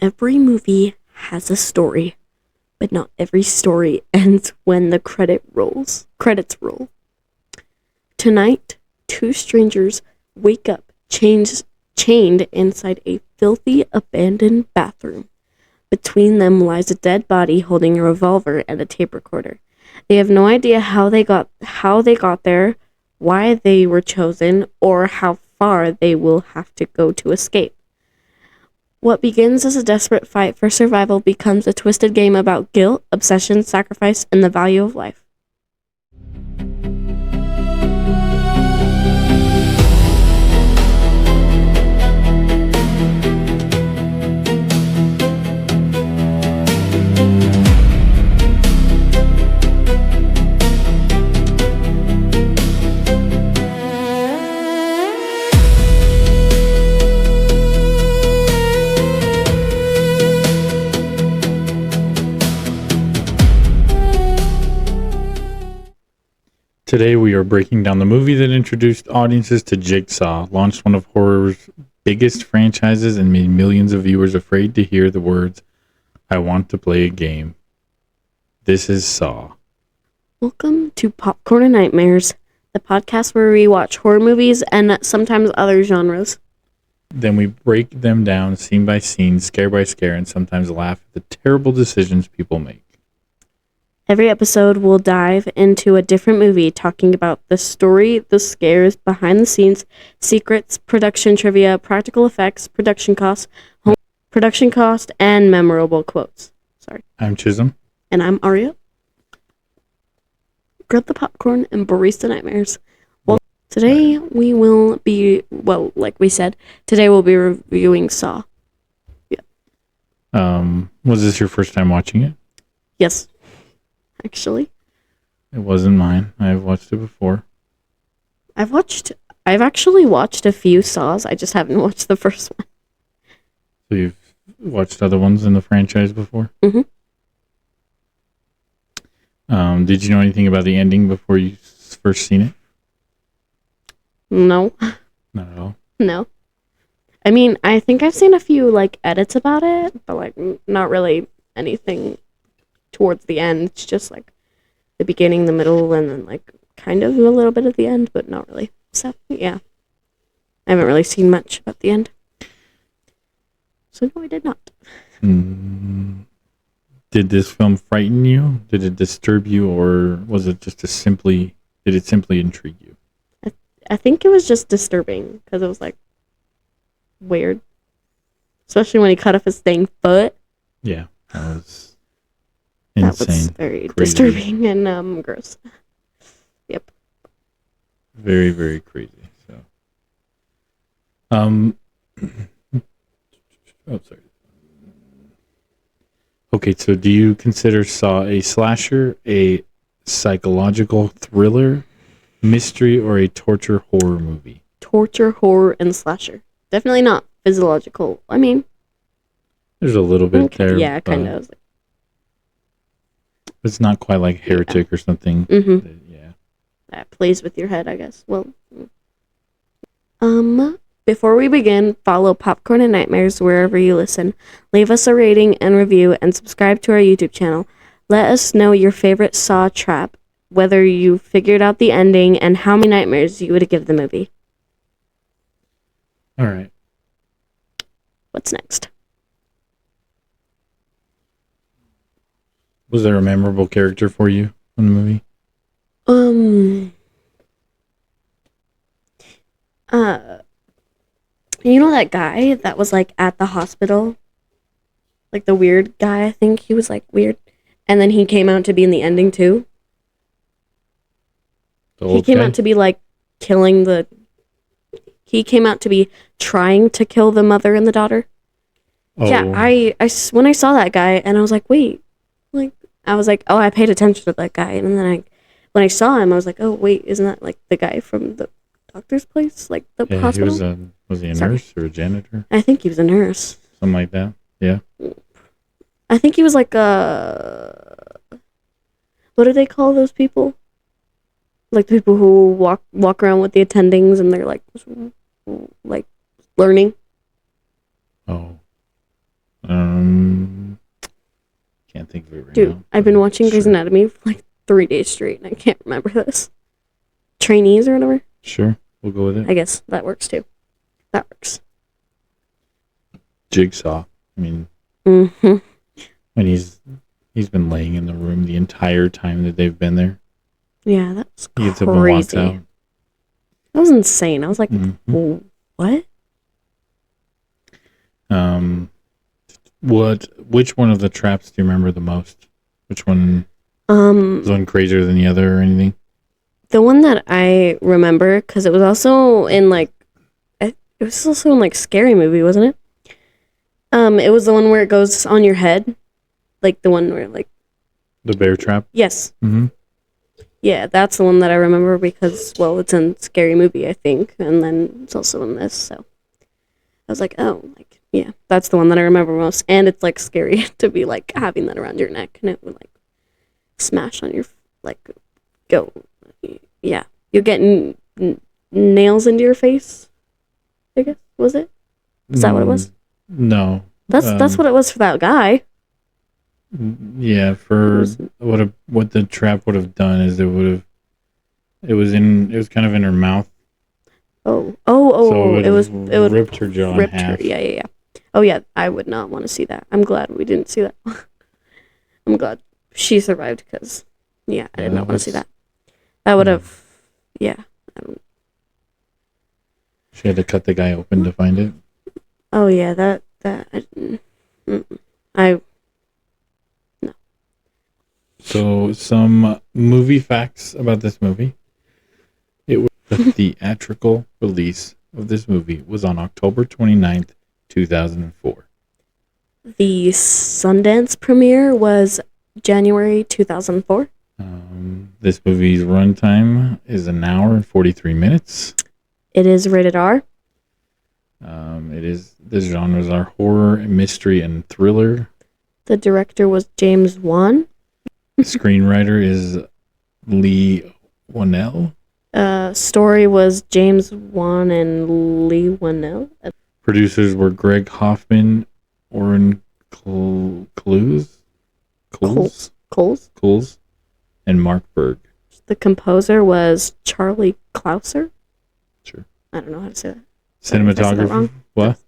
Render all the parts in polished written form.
Every movie has a story, but not every story ends when the credits roll. Tonight, two strangers wake up chained inside a filthy, abandoned bathroom. Between them lies a dead body holding a revolver and a tape recorder. They have no idea how they got there, why they were chosen, or how far they will have to go to escape. What begins as a desperate fight for survival becomes a twisted game about guilt, obsession, sacrifice, and the value of life. Today we are breaking down the movie that introduced audiences to Jigsaw, launched one of horror's biggest franchises, and made millions of viewers afraid to hear the words, "I want to play a game." This is Saw. Welcome to Popcorn and Nightmares, the podcast where we watch horror movies and sometimes other genres. Then we break them down scene by scene, scare by scare, and sometimes laugh at the terrible decisions people make. Every episode will dive into a different movie, talking about the story, the scares, behind the scenes, secrets, production trivia, practical effects, production cost, and memorable quotes. Sorry. I'm Chisum. And I'm Arya. Grab the popcorn and barista nightmares. Well, today we will be, like we said, today we'll be reviewing Saw. Yeah. Was this your first time watching it? Yes. Actually, it wasn't mine. I've watched it before. I've actually watched a few Saws. I just haven't watched the first one. So you've watched other ones in the franchise before? Mm-hmm. Did you know anything about the ending before you first seen it? No. Not at all? No. I mean, I think I've seen a few, edits about it, but, not really anything towards the end. It's just the beginning, the middle, and then kind of a little bit at the end, but not really. So yeah, I haven't really seen much about the end. So no, I did not. Did this film frighten you? Did it disturb you, or was it just did it simply intrigue you? I think it was just disturbing because it was weird, especially when he cut off his dang foot. Yeah, that was insane. That was very crazy. Disturbing and gross. Yep. Very, very crazy. So, oh, sorry. Okay, so do you consider Saw a slasher, a psychological thriller, mystery, or a torture horror movie? Torture, horror, and slasher. Definitely not physiological. I mean, there's a little bit there. Yeah, kind of. It's not quite like Heretic or something. Mm-hmm. Yeah. That plays with your head, I guess. Well, before we begin, follow Popcorn and Nightmares wherever you listen. Leave us a rating and review and subscribe to our YouTube channel. Let us know your favorite Saw trap, whether you figured out the ending, and how many nightmares you would give the movie. All right. What's next? Was there a memorable character for you in the movie? You know that guy that was at the hospital? The weird guy, I think he was weird. And then he came out to be in the ending too. He came out to be he came out to be trying to kill the mother and the daughter. Oh. Yeah, I when I saw that guy and I was wait. I was oh, I paid attention to that guy, and then when I saw him, I was oh, wait, isn't that the guy from the doctor's place, the hospital? Was he a nurse or a janitor? I think he was a nurse. Something like that. Yeah. I think he was what do they call those people? The people who walk around with the attendings and they're learning. Oh. can't think of it right Dude, now. I've been watching Grey's Sure. Anatomy for like 3 days straight, and I can't remember this. Trainees or whatever? Sure, we'll go with it. I guess that works too. That works. Jigsaw. I mean, Mm-hmm. when he's been laying in the room the entire time that they've been there. Yeah, that's He gets up and walks crazy. out. That was insane. I was like, Mhm. what? Which one of the traps do you remember the most? Which one was one crazier than the other or anything? The one that I remember, because it was also in like, it was also in like Scary Movie, wasn't it? It was the one where it goes on your head, like the one where like. The bear trap? Yes. Mm-hmm. Yeah, that's the one that I remember because, well, it's in Scary Movie, I think, and then it's also in this, so. I was like, oh, like, yeah, that's the one that I remember most, and it's like scary to be like having that around your neck, and it would like smash on your, like, go, yeah. You're getting nails into your face, I guess, was it? Is that what it was? No. That's what it was for that guy. Yeah, for what the trap would have done is it was kind of in her mouth. So it would ripped her jaw in half. Yeah. Oh yeah, I would not want to see that. I'm glad we didn't see that. I'm glad she survived because, yeah, I did not want to see that. That would have, yeah. She had to cut the guy open to find it. Oh yeah, no. So some movie facts about this movie. The theatrical release of this movie was on October 29th, 2004. The Sundance premiere was January 2004. This movie's runtime is 1 hour and 43 minutes. It is rated R. The genres are horror, mystery, and thriller. The director was James Wan. The screenwriter is Leigh Whannell. Story was James Wan and Leigh Whannell. Producers were Greg Hoffman, Oren Coles, and Mark Berg. The composer was Charlie Clouser. Sure. I don't know how to say that. Cinematographer. What?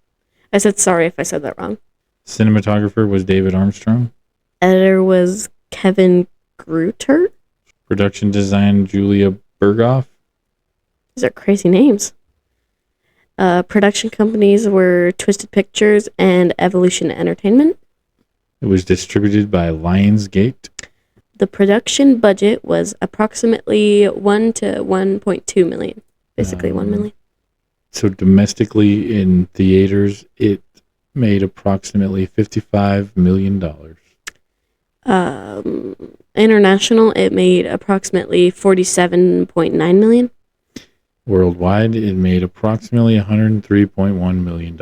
I said sorry if I said that wrong. Cinematographer was David Armstrong. Editor was Kevin Gruter. Production design Julia Berghoff. These are crazy names. Production companies were Twisted Pictures and Evolution Entertainment. It was distributed by Lionsgate. The production budget was approximately 1 to 1.2 million. Basically 1 million. So domestically in theaters, it made approximately $55 million. International, it made approximately 47.9 million. Worldwide, it made approximately $103.1 million.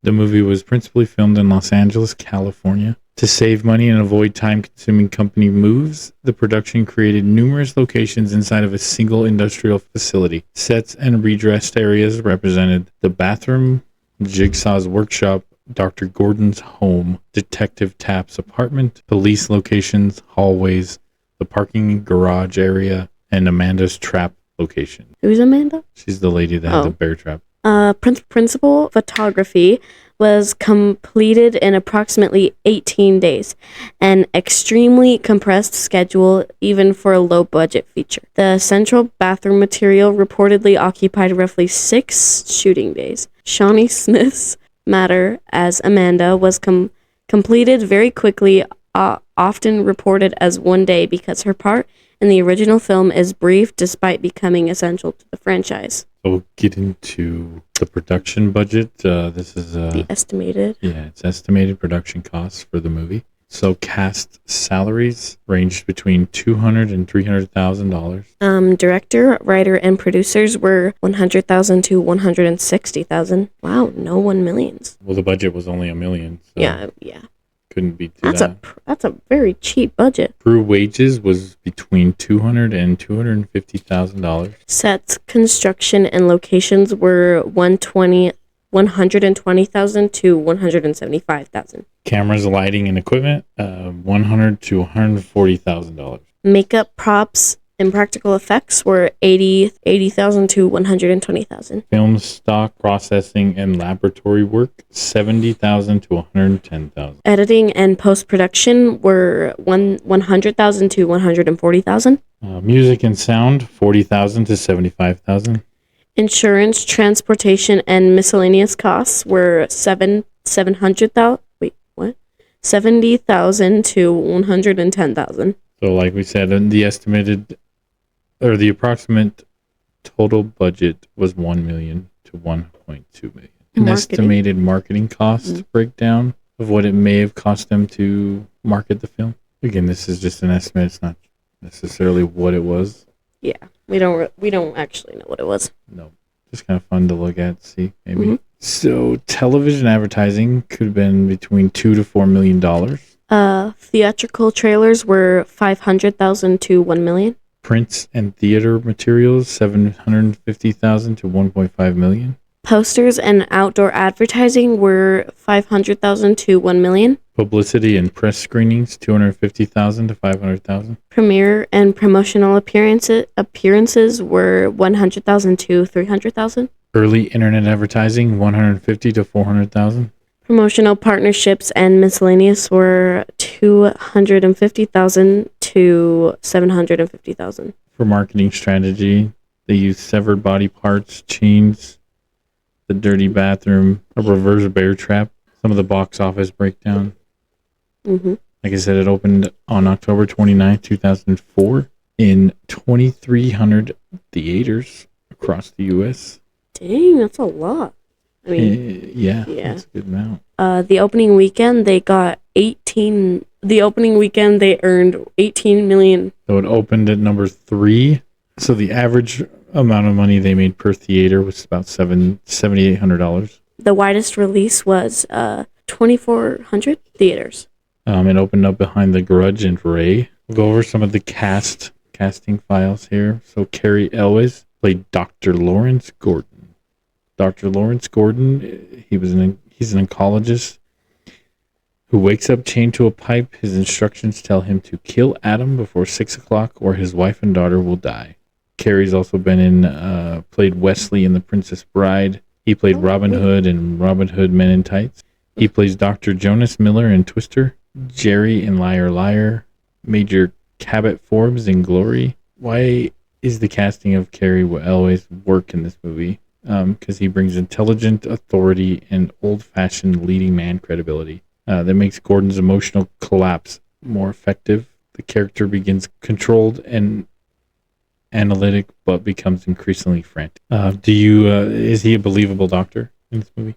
The movie was principally filmed in Los Angeles, California. To save money and avoid time-consuming company moves, the production created numerous locations inside of a single industrial facility. Sets and redressed areas represented the bathroom, Jigsaw's workshop, Dr. Gordon's home, Detective Tapp's apartment, police locations, hallways, the parking garage area, and Amanda's trap location. Who's Amanda? She's the lady that had the bear trap. Principal photography was completed in approximately 18 days, an extremely compressed schedule even for a low-budget feature. The central bathroom material reportedly occupied roughly 6 shooting days. Shawnee Smith's matter as Amanda was completed very quickly, often reported as 1 day because her part in the original film is brief despite becoming essential to the franchise. We'll get into the production budget. This is the estimated. Yeah, it's estimated production costs for the movie. So cast salaries ranged between $200,000 and $300,000. Director, writer, and producers were $100,000 to $160,000. Wow, no 1 millions. Well, the budget was only $1 million. So yeah. Couldn't beat that's that. That's a very cheap budget. Crew wages was between $200,000 and $250,000. Sets, construction, and locations were $120,000 $120,000 to $175,000. Cameras, lighting, and equipment, $100,000 to $140,000. Makeup, props, and practical effects were $80,000 to $120,000. Film stock, processing, and laboratory work, $70,000 to $110,000. Editing and post-production were $100,000 to $140,000. Music and sound, $40,000 to $75,000. Insurance, transportation, and miscellaneous costs were $700,000. Wait, what? $70,000 to $110,000. So, like we said, the approximate total budget was $1 million to $1.2 million. An estimated marketing cost breakdown of what it may have cost them to market the film. Again, this is just an estimate. It's not necessarily what it was. Yeah, we don't actually know what it was. No, just kind of fun to look at, see maybe. Mm-hmm. So, television advertising could have been between $2 to $4 million. Theatrical trailers were $500,000 to $1 million. Prints and theater materials, $750,000 to $1.5 million. Posters and outdoor advertising were $500,000 to $1 million. Publicity and press screenings, $250,000 to $500,000. Premiere and promotional appearances were $100,000 to $300,000. Early internet advertising, $150,000 to $400,000. Promotional partnerships and miscellaneous were $250,000 to $750,000. For marketing strategy, they used severed body parts, chains, the dirty bathroom, a reverse bear trap, some of the box office breakdown. Mm-hmm. Like I said, it opened on October 29, 2004 in 2,300 theaters across the U.S. Dang, that's a lot. I mean, yeah, that's a good amount. The opening weekend, they earned $18 million. So it opened at number 3. So the average amount of money they made per theater was about $7,800. The widest release was 2,400 theaters. It opened up behind The Grudge and Ray. We'll go over some of the casting files here. So Cary Elwes played Dr. Lawrence Gordon. Dr. Lawrence Gordon, he's an oncologist who wakes up chained to a pipe. His instructions tell him to kill Adam before 6 o'clock or his wife and daughter will die. Cary's also played Wesley in The Princess Bride. He played Robin Hood in Robin Hood Men in Tights. He plays Dr. Jonas Miller in Twister, Jerry in Liar Liar, Major Cabot Forbes in Glory. Why is the casting of Cary Elwes work in this movie? Because he brings intelligent authority and old-fashioned leading man credibility that makes Gordon's emotional collapse more effective. The character begins controlled and analytic, but becomes increasingly frantic. Is he a believable doctor in this movie?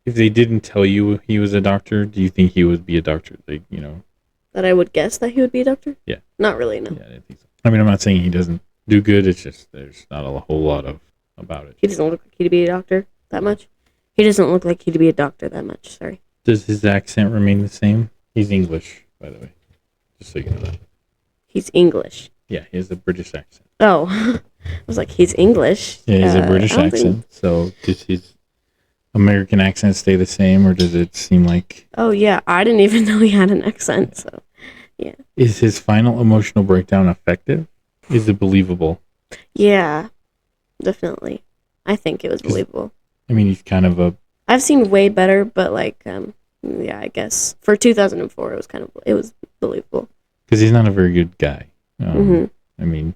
If they didn't tell you he was a doctor, do you think he would be a doctor? That I would guess that he would be a doctor? Yeah. Not really, no. Yeah, I didn't think so. I mean, I'm not saying he doesn't do good. It's just there's not a whole lot about it. He doesn't look like he'd be a doctor that much. Sorry. Does his accent remain the same? He's English, by the way. Just so you know that. He's English? Yeah, he has a British accent. Oh. I was like, he's English. Yeah, he has a British accent. So does his American accent stay the same, or does it seem like... Oh, yeah. I didn't even know he had an accent, so, yeah. Is his final emotional breakdown effective? Is it believable? Yeah, definitely. I think it was believable. I mean, he's kind of a... I've seen way better, but, yeah, I guess. For 2004, it was believable. Because he's not a very good guy. Mm-hmm. I mean,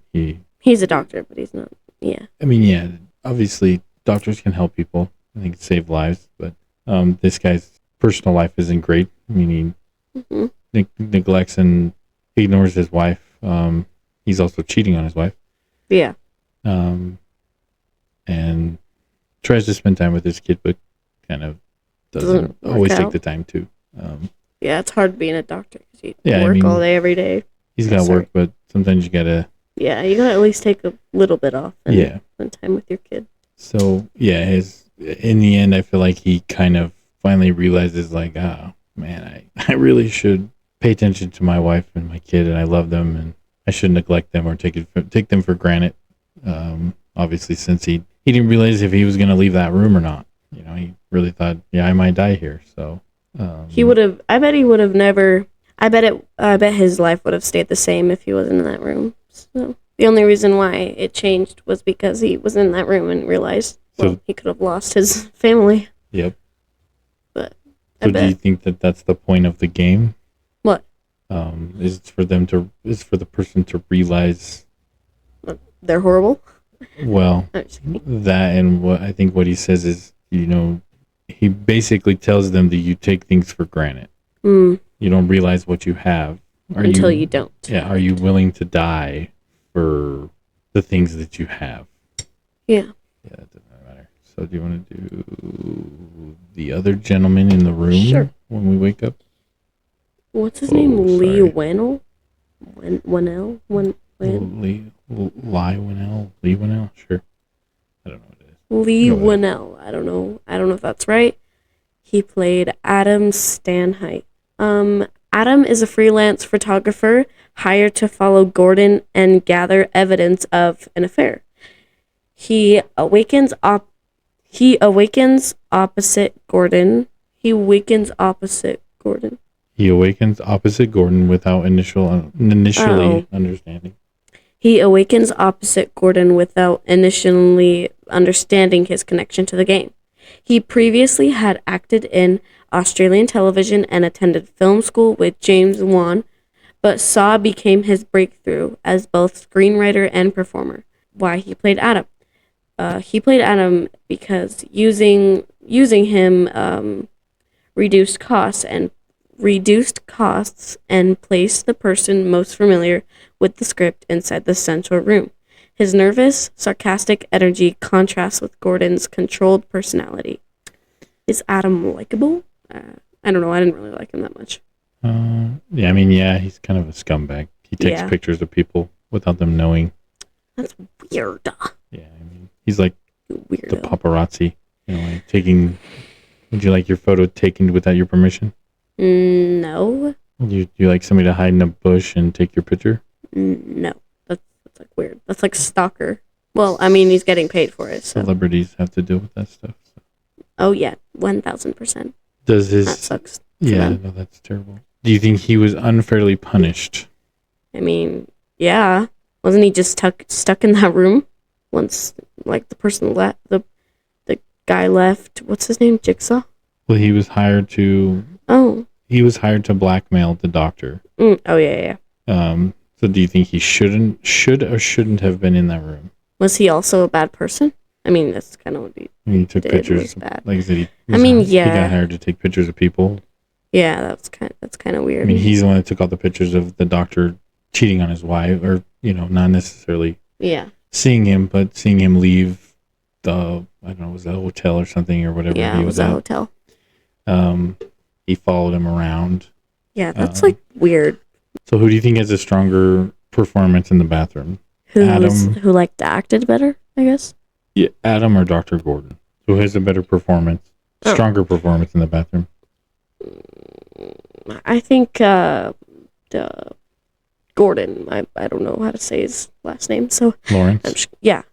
he's a doctor, but he's not, yeah. I mean, yeah, obviously, doctors can help people. I think save lives, but this guy's personal life isn't great. I mean, he neglects and ignores his wife. He's also cheating on his wife. Yeah. And tries to spend time with his kid, but kind of doesn't always take the time to. Yeah, it's hard being a doctor because you work all day, every day. He's got to work, but sometimes you got to... Yeah, you got to at least take a little bit off and spend time with your kid. So, yeah, in the end, I feel like he kind of finally realizes, like, oh, man, I really should pay attention to my wife and my kid, and I love them, and I shouldn't neglect them or take them for granted. Obviously, since he didn't realize if he was going to leave that room or not. he really thought, yeah, I might die here. So He would have. I bet he would have never. I bet his life would have stayed the same if he wasn't in that room. So the only reason why it changed was because he was in that room and realized, well, he could have lost his family. Yep. But so do you think that that's the point of the game? What? Is for the person to realize they're horrible? Well, that, and what he says is, he basically tells them that you take things for granted. You don't realize what you have until you don't. Yeah. Are you willing to die for the things that you have? Yeah. Yeah, that doesn't matter. So do you want to do the other gentleman in the room when we wake up? What's his name? Leigh Whannell? Whannell? Leigh Whannell? Sure. I don't know what it is. Leigh Whannell. I don't know if that's right. He played Adam Stanheight. Adam is a freelance photographer hired to follow Gordon and gather evidence of an affair. He awakens opposite Gordon. He awakens opposite Gordon without initially understanding. He awakens opposite Gordon without initially understanding his connection to the game. He previously had acted in Australian television and attended film school with James Wan, but Saw became his breakthrough as both screenwriter and performer. Why he played Adam? He played Adam because using him reduced costs and placed the person most familiar with the script inside the central room. His nervous, sarcastic energy contrasts with Gordon's controlled personality. Is Adam likable? I don't know. I didn't really like him that much. He's kind of a scumbag. He takes pictures of people without them knowing. That's weird. Yeah, he's like Weirdo. The paparazzi. Like taking. Would you like your photo taken without your permission? No. You like somebody to hide in a bush and take your picture? No. That's like weird. That's like stalker. Well, he's getting paid for it. So. Celebrities have to deal with that stuff. So. Oh yeah, 1,000%. That sucks. Yeah, no, that's terrible. Do you think he was unfairly punished? Yeah. Wasn't he just stuck in that room once, like, the person left, the guy left? What's his name? Jigsaw? Well, he was hired to. Oh. He was hired to blackmail the doctor. Oh yeah. So do you think he should or shouldn't have been in that room? Was he also a bad person? That's kind of what he took did pictures. Was bad. Like I said, he got hired to take pictures of people. Yeah, that's kind of weird. He's the one that took all the pictures of the doctor cheating on his wife, or not necessarily. Yeah. Seeing him, but seeing him leave the, I don't know, was that a hotel or something or whatever? Yeah, it was a hotel. He followed him around. Yeah, that's weird. So who do you think has a stronger performance in the bathroom? Who acted better, I guess? Yeah, Adam or Dr. Gordon? Who has a better performance, stronger performance in the bathroom? I think Gordon. I don't know how to say his last name, so... Lawrence? Yeah.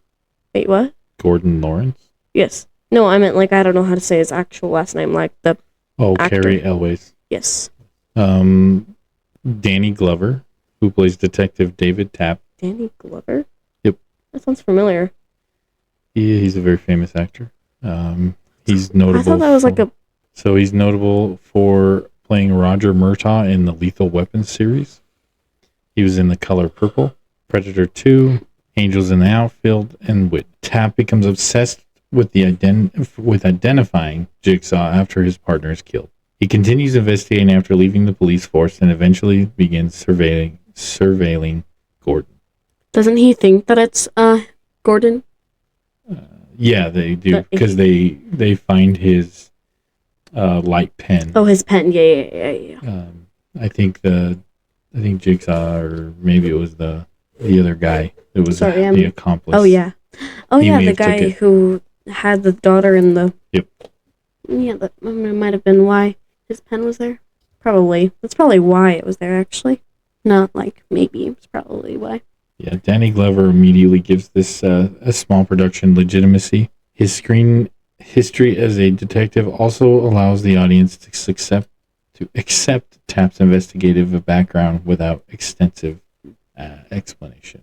Wait, what? Gordon Lawrence? Yes. No, I meant, I don't know how to say his actual last name, the actor. Cary Elwes. Yes. Danny Glover, who plays Detective David Tapp. Danny Glover? Yep. That sounds familiar. He's a very famous actor. He's notable. I thought that was So he's notable for playing Roger Murtaugh in the Lethal Weapon series. He was in The Color Purple, Predator 2, Angels in the Outfield, and Wit. Tapp becomes obsessed with identifying Jigsaw after his partner is killed. He continues investigating after leaving the police force and eventually begins surveilling Gordon. Doesn't he think that it's Gordon? Yeah, they do, because they find his light pen. Oh, his pen. Yeah. I think Jigsaw, or maybe it was the other guy. It was the accomplice. Oh yeah. The guy who had the daughter in the. Yep. Yeah, that might have been why his pen was there. Probably. That's probably why it was there, actually. Not maybe. It's probably why. Yeah, Danny Glover immediately gives this a small production legitimacy. His screen history as a detective also allows the audience to accept Tapp's investigative background without extensive explanation.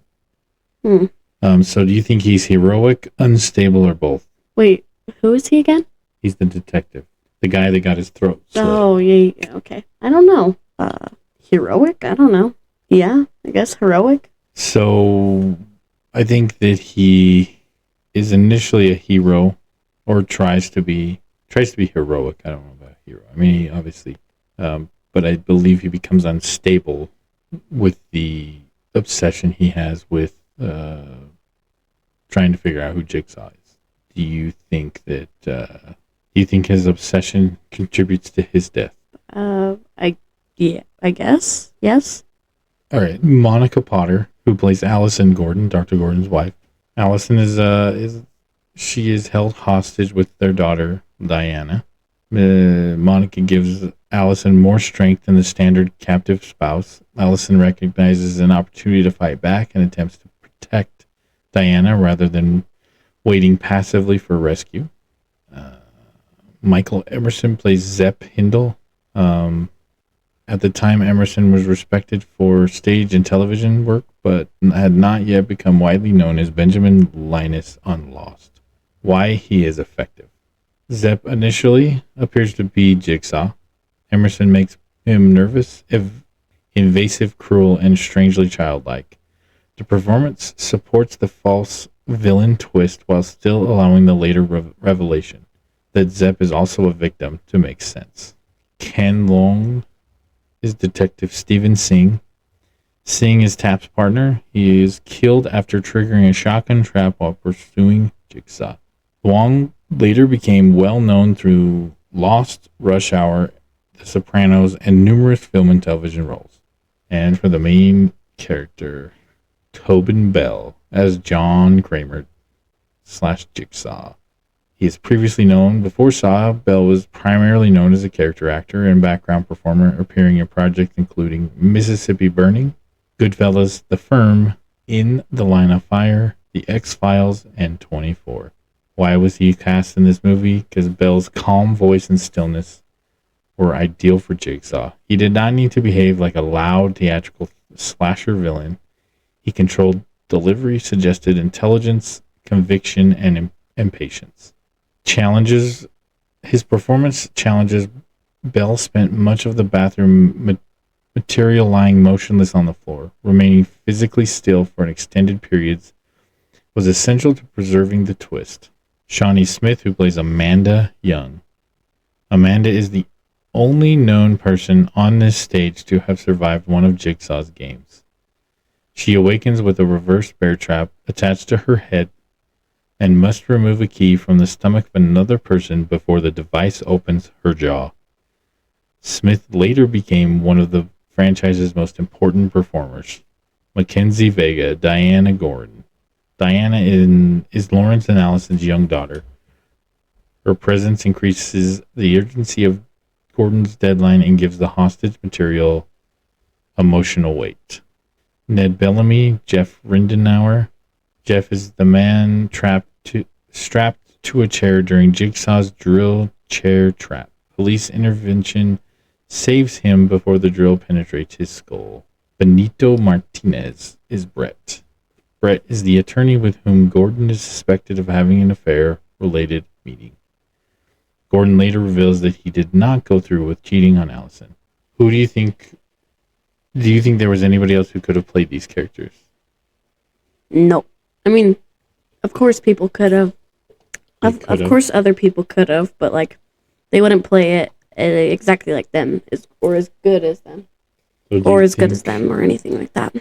So do you think he's heroic, unstable, or both? Wait, who is he again? He's the detective. The guy that got his throat slit. Oh, yeah, okay. I don't know. Heroic? I don't know. Yeah, I guess heroic. So I think that he is initially a hero, or tries to be heroic. I don't know about hero. I mean, he obviously, but I believe he becomes unstable with the obsession he has with trying to figure out who Jigsaw is. Do you think his obsession contributes to his death? I guess. Yes. All right, Monica Potter, who plays Allison Gordon, Dr. Gordon's wife. Allison is held hostage with their daughter Diana. Monica gives Allison more strength than the standard captive spouse. Allison recognizes an opportunity to fight back and attempts to protect Diana rather than waiting passively for rescue. Michael Emerson plays Zepp Hindle. At the time, Emerson was respected for stage and television work, but had not yet become widely known as Benjamin Linus on Lost. Why he is effective. Zepp initially appears to be Jigsaw. Emerson makes him nervous, invasive, cruel, and strangely childlike. The performance supports the false villain twist while still allowing the later revelation that Zepp is also a victim to make sense. Ken Long is Detective Steven Singh. Singh is Tapp's partner. He is killed after triggering a shotgun trap while pursuing Jigsaw. Wong later became well known through Lost, Rush Hour, The Sopranos, and numerous film and television roles. And for the main character, Tobin Bell as John Kramer / Jigsaw. He is previously known, before Saw, Bell was primarily known as a character actor and background performer, appearing in projects including Mississippi Burning, Goodfellas, The Firm, In the Line of Fire, The X-Files, and 24. Why was he cast in this movie? Because Bell's calm voice and stillness were ideal for Jigsaw. He did not need to behave like a loud, theatrical slasher villain. He controlled delivery, suggested intelligence, conviction, and impatience. His performance challenges. Bell spent much of the bathroom material lying motionless on the floor. Remaining physically still for an extended periods was essential to preserving the twist. Shawnee Smith, who plays Amanda Young. Amanda is the only known person on this stage to have survived one of Jigsaw's games. She awakens with a reverse bear trap attached to her head and must remove a key from the stomach of another person before the device opens her jaw. Smith later became one of the franchise's most important performers. Mackenzie Vega, Diana Gordon. Diana is Lawrence and Allison's young daughter. Her presence increases the urgency of Gordon's deadline and gives the hostage material emotional weight. Ned Bellamy, Jeff Rindenauer. Jeff is the man strapped to a chair during Jigsaw's drill chair trap. Police intervention saves him before the drill penetrates his skull. Benito Martinez is Brett. Brett is the attorney with whom Gordon is suspected of having an affair-related meeting. Gordon later reveals that he did not go through with cheating on Allison. Who do you think there was anybody else who could have played these characters? No. I mean, of course people could have. Of course other people could have, but like they wouldn't play it exactly like them or as good as them. Or as good as them or anything like that.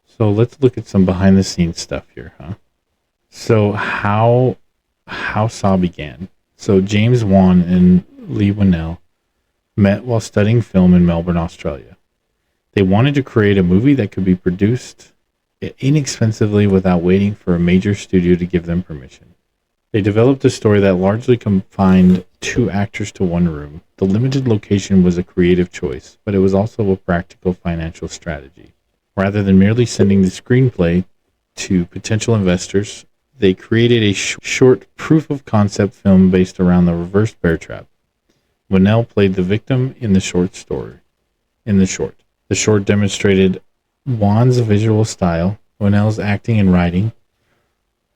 So let's look at some behind the scenes stuff here, huh? So how Saw began. So James Wan and Leigh Whannell met while studying film in Melbourne, Australia. They wanted to create a movie that could be produced inexpensively without waiting for a major studio to give them permission. They developed a story that largely confined two actors to one room. The limited location was a creative choice, but it was also a practical financial strategy. Rather than merely sending the screenplay to potential investors, they created a short proof-of-concept film based around the reverse bear trap. Whannell played the victim in the short. The short demonstrated Wan's visual style, Whannell's acting and writing,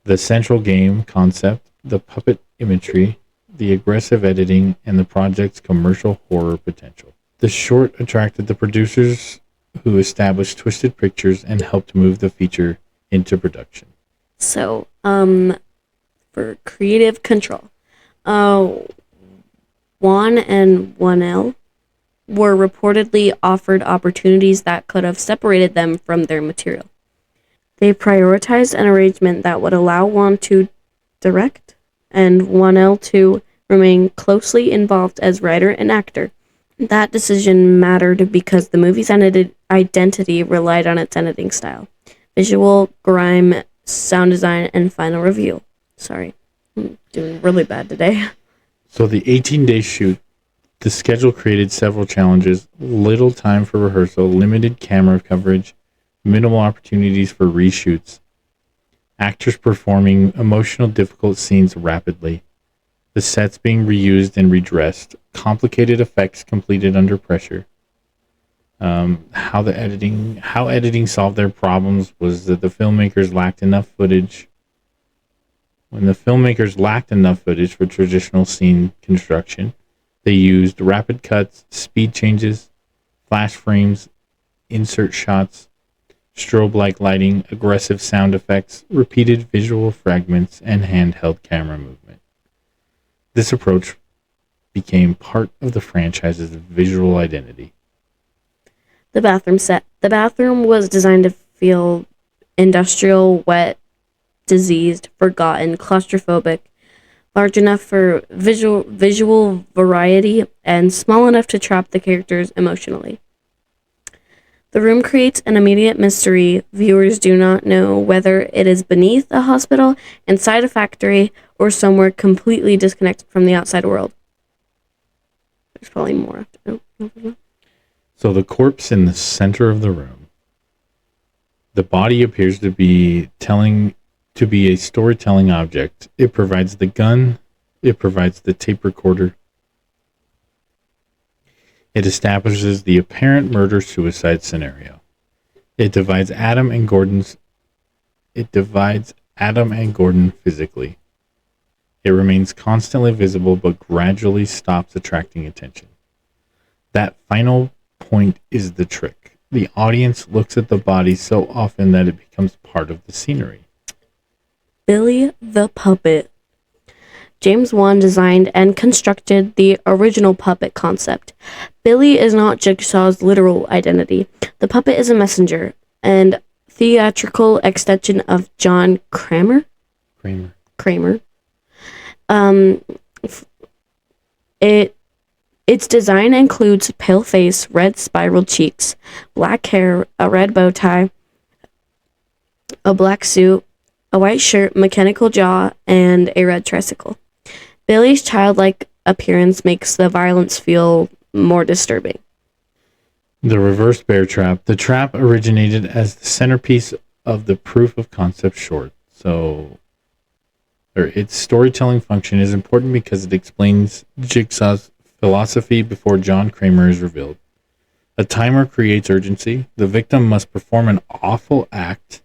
the central game concept, the puppet imagery, the aggressive editing, and the project's commercial horror potential. The short attracted the producers who established Twisted Pictures and helped move the feature into production. So, for creative control, Wan and Whannell were reportedly offered opportunities that could have separated them from their material. They prioritized an arrangement that would allow Wan to direct and Whannell to remain closely involved as writer and actor. That decision mattered because the movie's identity relied on its editing style, visual, grime, sound design, and final review. Sorry, I'm doing really bad today. So the 18-day shoot, the schedule created several challenges: little time for rehearsal, limited camera coverage, minimal opportunities for reshoots, actors performing emotional, difficult scenes rapidly, the sets being reused and redressed, complicated effects completed under pressure. How editing solved their problems was that the filmmakers lacked enough footage. When the filmmakers lacked enough footage for traditional scene construction, they used rapid cuts, speed changes, flash frames, insert shots, strobe-like lighting, aggressive sound effects, repeated visual fragments, and handheld camera movement. This approach became part of the franchise's visual identity. The bathroom set. The bathroom was designed to feel industrial, wet, diseased, forgotten, claustrophobic, large enough for visual variety, and small enough to trap the characters emotionally. The room creates an immediate mystery. Viewers do not know whether it is beneath a hospital, inside a factory, or somewhere completely disconnected from the outside world. There's probably more after. No. So the corpse in the center of the room. The body appears to be a storytelling object. It provides the gun. It provides the tape recorder. It establishes the apparent murder-suicide scenario. It divides Adam and Gordon physically. It remains constantly visible but gradually stops attracting attention. That final point is the trick. The audience looks at the body so often that it becomes part of the scenery. Billy the Puppet. James Wan designed and constructed the original puppet concept. Billy is not Jigsaw's literal identity. The puppet is a messenger and theatrical extension of John Kramer. Its design includes pale face, red spiral cheeks, black hair, a red bow tie, a black suit, a white shirt, mechanical jaw, and a red tricycle. Billy's childlike appearance makes the violence feel more disturbing. The reverse bear trap. The trap originated as the centerpiece of the proof of concept short. Its storytelling function is important because it explains Jigsaw's philosophy before John Kramer is revealed. A timer creates urgency. The victim must perform an awful act.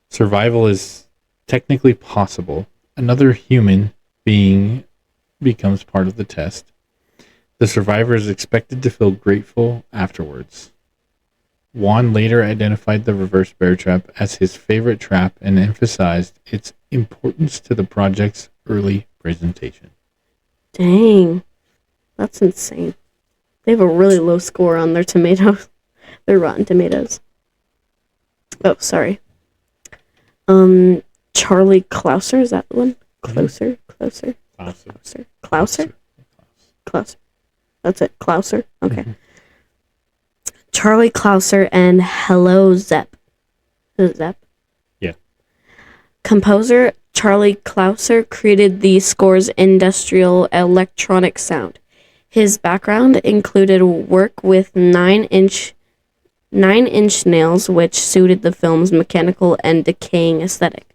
Survival is technically possible. Another human being becomes part of the test. The survivor is expected to feel grateful afterwards. Wan later identified the reverse bear trap as his favorite trap and emphasized its importance to the project's early presentation. Dang. That's insane. They have a really low score on their tomatoes. Their Rotten Tomatoes. Oh, sorry. Charlie Clouser, is that the one? Closer. Clouser? That's it. Clouser? Okay. Mm-hmm. Charlie Clouser and Hello Zepp. Is it Zepp? Yeah. Composer Charlie Clouser created the score's industrial electronic sound. His background included work with 9-inch nails, which suited the film's mechanical and decaying aesthetic.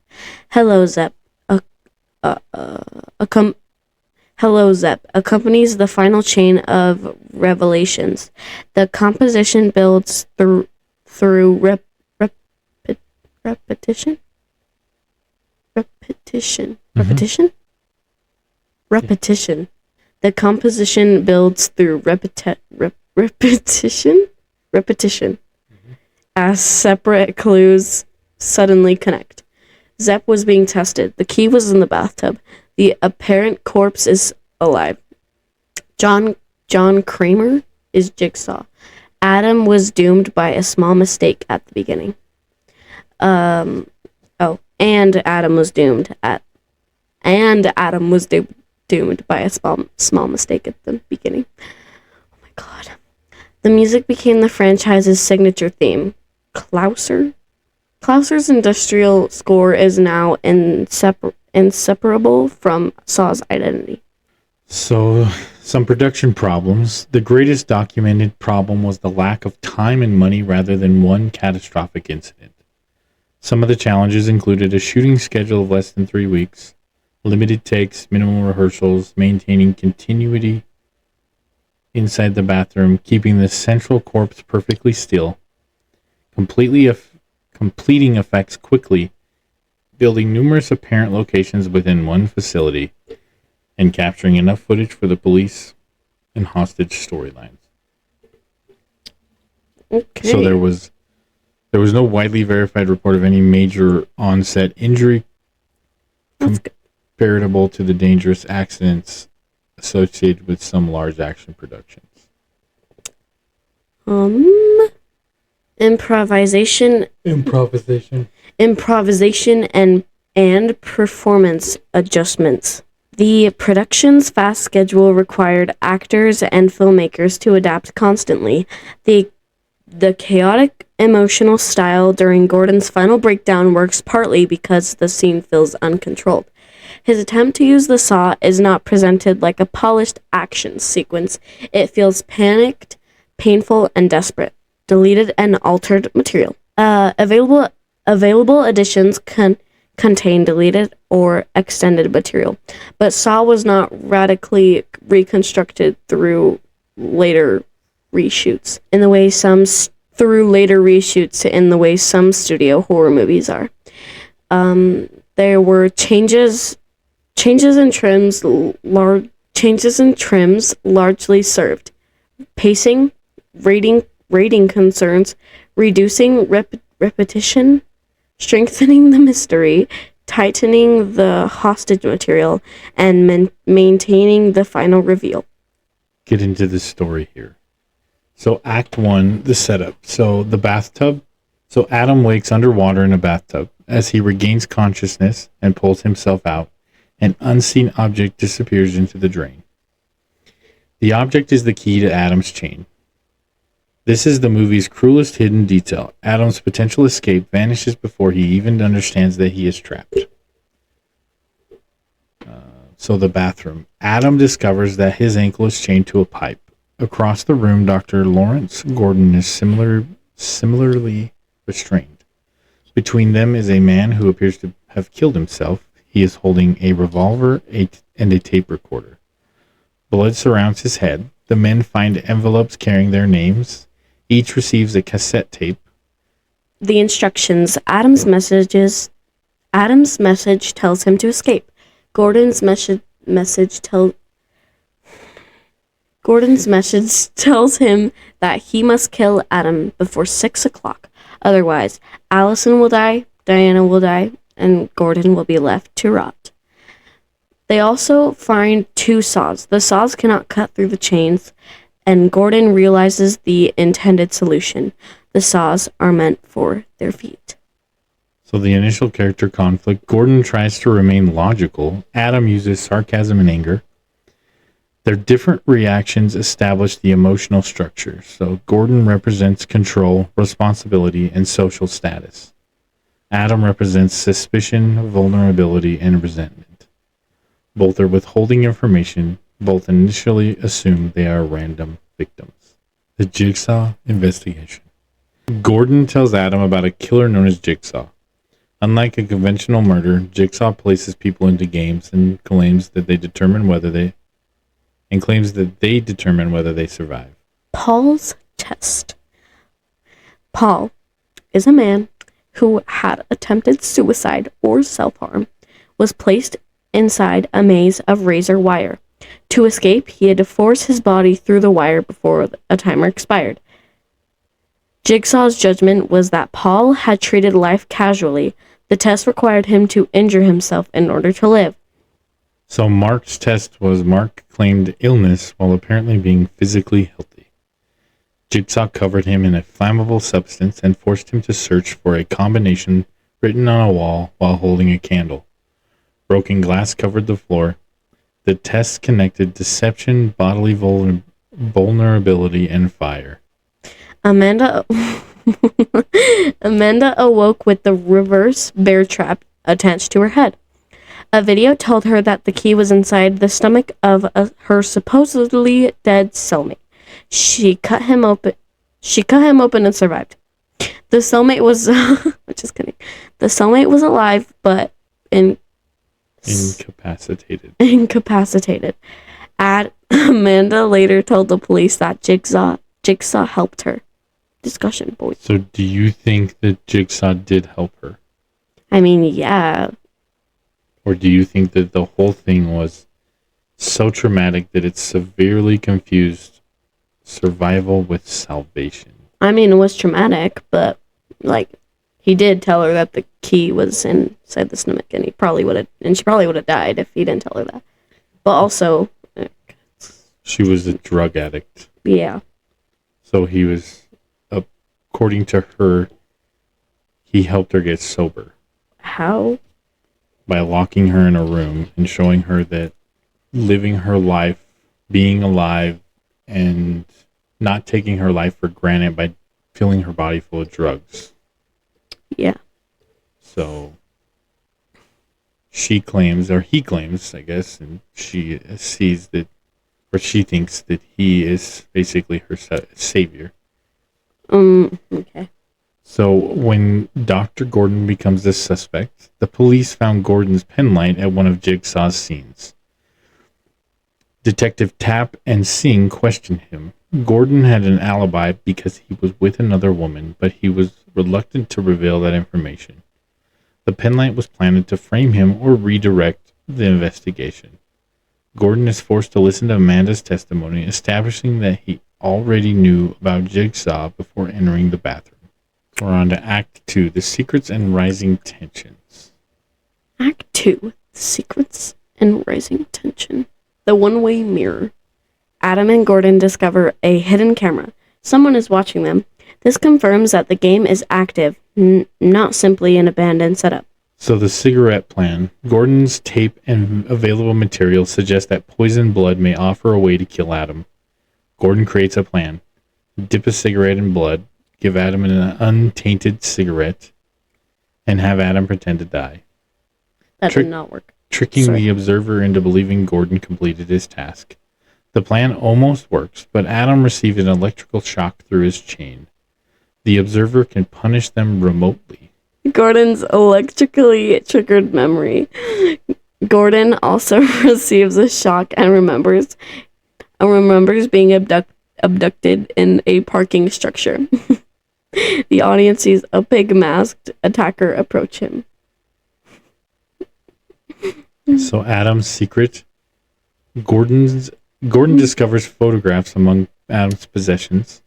Hello Zepp Hello, Zep accompanies the final chain of revelations. The composition builds through repetition. Repetition. The composition builds through repetition. As separate clues suddenly connect. Zep was being tested. The key was in the bathtub. The apparent corpse is alive. John Kramer is Jigsaw. Adam was doomed by a small mistake at the beginning. And Adam was doomed doomed by a small mistake at the beginning. Oh my god. The music became the franchise's signature theme. Klauser's industrial score is now inseparable from Saw's identity. So, some production problems. The greatest documented problem was the lack of time and money rather than one catastrophic incident. Some of the challenges included a shooting schedule of less than 3 weeks, limited takes, minimal rehearsals, maintaining continuity inside the bathroom, keeping the central corpse perfectly still, completing effects quickly, building numerous apparent locations within one facility, and capturing enough footage for the police and hostage storylines. Okay. So there was no widely verified report of any major on-set injury comparable to the dangerous accidents associated with some large action productions. Improvisation and performance adjustments. The production's fast schedule required actors and filmmakers to adapt constantly. The chaotic emotional style during Gordon's final breakdown works partly because the scene feels uncontrolled. His attempt to use the saw is not presented like a polished action sequence. It feels panicked, painful, and desperate. Deleted and altered material. Available editions contain deleted or extended material, but Saw was not radically reconstructed through later reshoots in the way some studio horror movies are. There were changes and trims largely served. Pacing, rating concerns, reducing repetition, strengthening the mystery, tightening the hostage material, and maintaining the final reveal. Get into the story here. So Act 1, the setup. So the bathtub. So Adam wakes underwater in a bathtub. As he regains consciousness and pulls himself out, an unseen object disappears into the drain. The object is the key to Adam's chain. This is the movie's cruelest hidden detail. Adam's potential escape vanishes before he even understands that he is trapped. So the bathroom. Adam discovers that his ankle is chained to a pipe. Across the room, Dr. Lawrence Gordon is similarly restrained. Between them is a man who appears to have killed himself. He is holding a revolver and a tape recorder. Blood surrounds his head. The men find envelopes carrying their names. Each receives a cassette tape. The instructions. Adam's message tells him to escape. Gordon's message tells him that he must kill Adam before 6 o'clock. Otherwise, Allison will die, Diana will die, and Gordon will be left to rot. They also find 2 saws. The saws cannot cut through the chains, and Gordon realizes the intended solution. The saws are meant for their feet. So the initial character conflict. Gordon tries to remain logical. Adam uses sarcasm and anger. Their different reactions establish the emotional structure. So Gordon represents control, responsibility, and social status. Adam represents suspicion, vulnerability, and resentment. Both are withholding information. Both initially assume they are random victims. The Jigsaw investigation. Gordon tells Adam about a killer known as Jigsaw, Unlike a conventional murder, Jigsaw places people into games and claims that they determine whether they survive. Paul's test. Paul is a man who had attempted suicide or self-harm, was placed inside a maze of razor wire. To escape, he had to force his body through the wire before a timer expired. Jigsaw's judgment was that Paul had treated life casually. The test required him to injure himself in order to live. So Mark's test was Mark claimed illness while apparently being physically healthy. Jigsaw covered him in a flammable substance and forced him to search for a combination written on a wall while holding a candle. Broken glass covered the floor. The test connected deception, bodily vulnerability, and fire. Amanda awoke with the reverse bear trap attached to her head. A video told her that the key was inside the stomach of her supposedly dead cellmate. She cut him open and survived. The cellmate was just kidding. The cellmate was alive but incapacitated. Amanda later told the police that Jigsaw helped her. Discussion, boys. So do you think that Jigsaw did help her? I mean, yeah. Or do you think that the whole thing was so traumatic that it severely confused survival with salvation? I mean, it was traumatic, but, he did tell her that the key was inside the stomach, and she probably would have died if he didn't tell her that. But also... she was a drug addict. Yeah. So he was, according to her, he helped her get sober. How? By locking her in a room and showing her that living her life, being alive, and not taking her life for granted by filling her body full of drugs. Yeah. So she claims, or he claims, I guess, and she sees that, or she thinks that he is basically her savior. Okay. So when Dr. Gordon becomes the suspect, the police found Gordon's penlight at one of Jigsaw's scenes. Detective Tapp and Singh questioned him. Gordon had an alibi because he was with another woman, but he was reluctant to reveal that information. The penlight was planted to frame him or redirect the investigation. Gordon is forced to listen to Amanda's testimony, establishing that he already knew about Jigsaw before entering the bathroom. We're on to Act 2, The Secrets and Rising Tensions. Act 2, The Secrets and Rising Tension. The One-Way Mirror. Adam and Gordon discover a hidden camera. Someone is watching them. This confirms that the game is active, not simply an abandoned setup. So the cigarette plan. Gordon's tape and available materials suggest that poisoned blood may offer a way to kill Adam. Gordon creates a plan. Dip a cigarette in blood, give Adam an untainted cigarette, and have Adam pretend to die. That did not work. Tricking the observer into believing Gordon completed his task. The plan almost works, but Adam received an electrical shock through his chain. The observer can punish them remotely. Gordon's electrically triggered memory. Gordon also receives a shock and remembers being abducted in a parking structure. The audience sees a big masked attacker approach him. So Adam's secret. Gordon discovers photographs among Adam's possessions.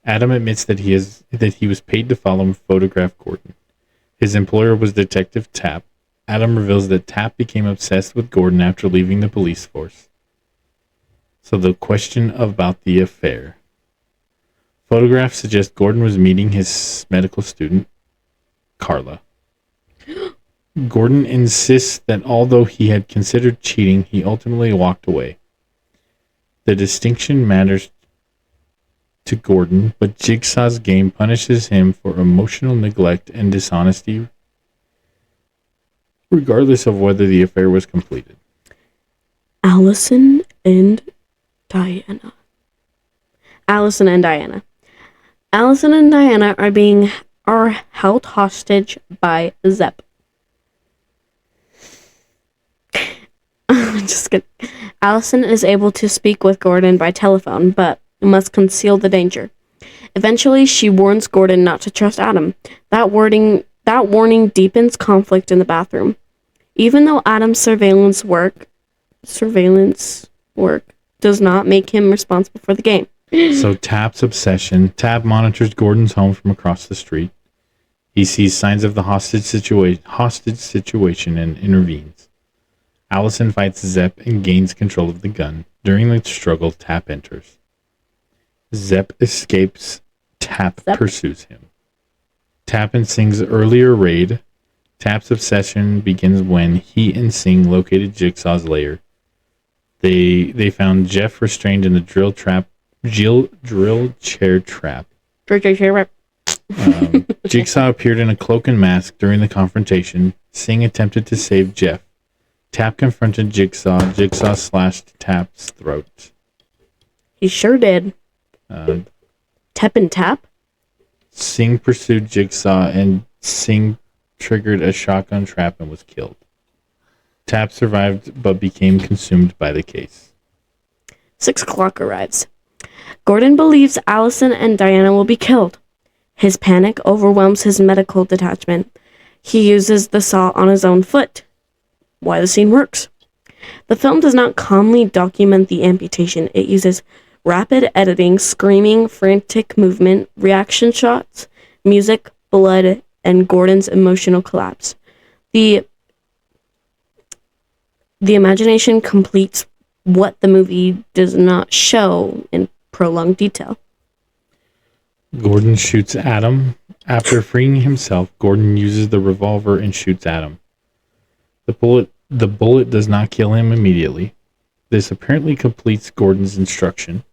Adam admits that he was paid to follow and photograph Gordon. His employer was Detective Tapp. Adam reveals that Tapp became obsessed with Gordon after leaving the police force. So the question about the affair. Photographs suggest Gordon was meeting his medical student, Carla. Gordon insists that although he had considered cheating, he ultimately walked away. The distinction matters to Gordon, but Jigsaw's game punishes him for emotional neglect and dishonesty, regardless of whether the affair was completed. Allison and Diana. Allison and Diana are being are held hostage by Zepp. Just kidding. Allison is able to speak with Gordon by telephone, but must conceal the danger. Eventually, she warns Gordon not to trust Adam. That warning deepens conflict in the bathroom. Even though Adam's surveillance work does not make him responsible for the game. So Tap's obsession. Tap monitors Gordon's home from across the street. He sees signs of the hostage situation and intervenes. Allison fights Zepp and gains control of the gun. During the struggle, Tap enters. Zepp escapes. Tap pursues him. Tap and Singh's earlier raid. Tap's obsession begins when he and Singh located Jigsaw's lair. They found Jeff restrained in the drill chair trap. Jigsaw appeared in a cloak and mask during the confrontation. Singh attempted to save Jeff. Tap confronted Jigsaw. Jigsaw slashed Tap's throat. He sure did. Tep and Tap? Singh pursued Jigsaw, and Singh triggered a shotgun trap and was killed. Tap survived but became consumed by the case. 6 o'clock arrives. Gordon believes Allison and Diana will be killed. His panic overwhelms his medical detachment. He uses the saw on his own foot. Why the scene works. The film does not calmly document the amputation. It uses rapid editing, screaming, frantic movement, reaction shots, music, blood, and Gordon's emotional collapse. The imagination completes what the movie does not show in prolonged detail. Gordon shoots Adam. After freeing himself, Gordon uses the revolver and shoots Adam. The bullet does not kill him immediately. This apparently completes Gordon's instruction,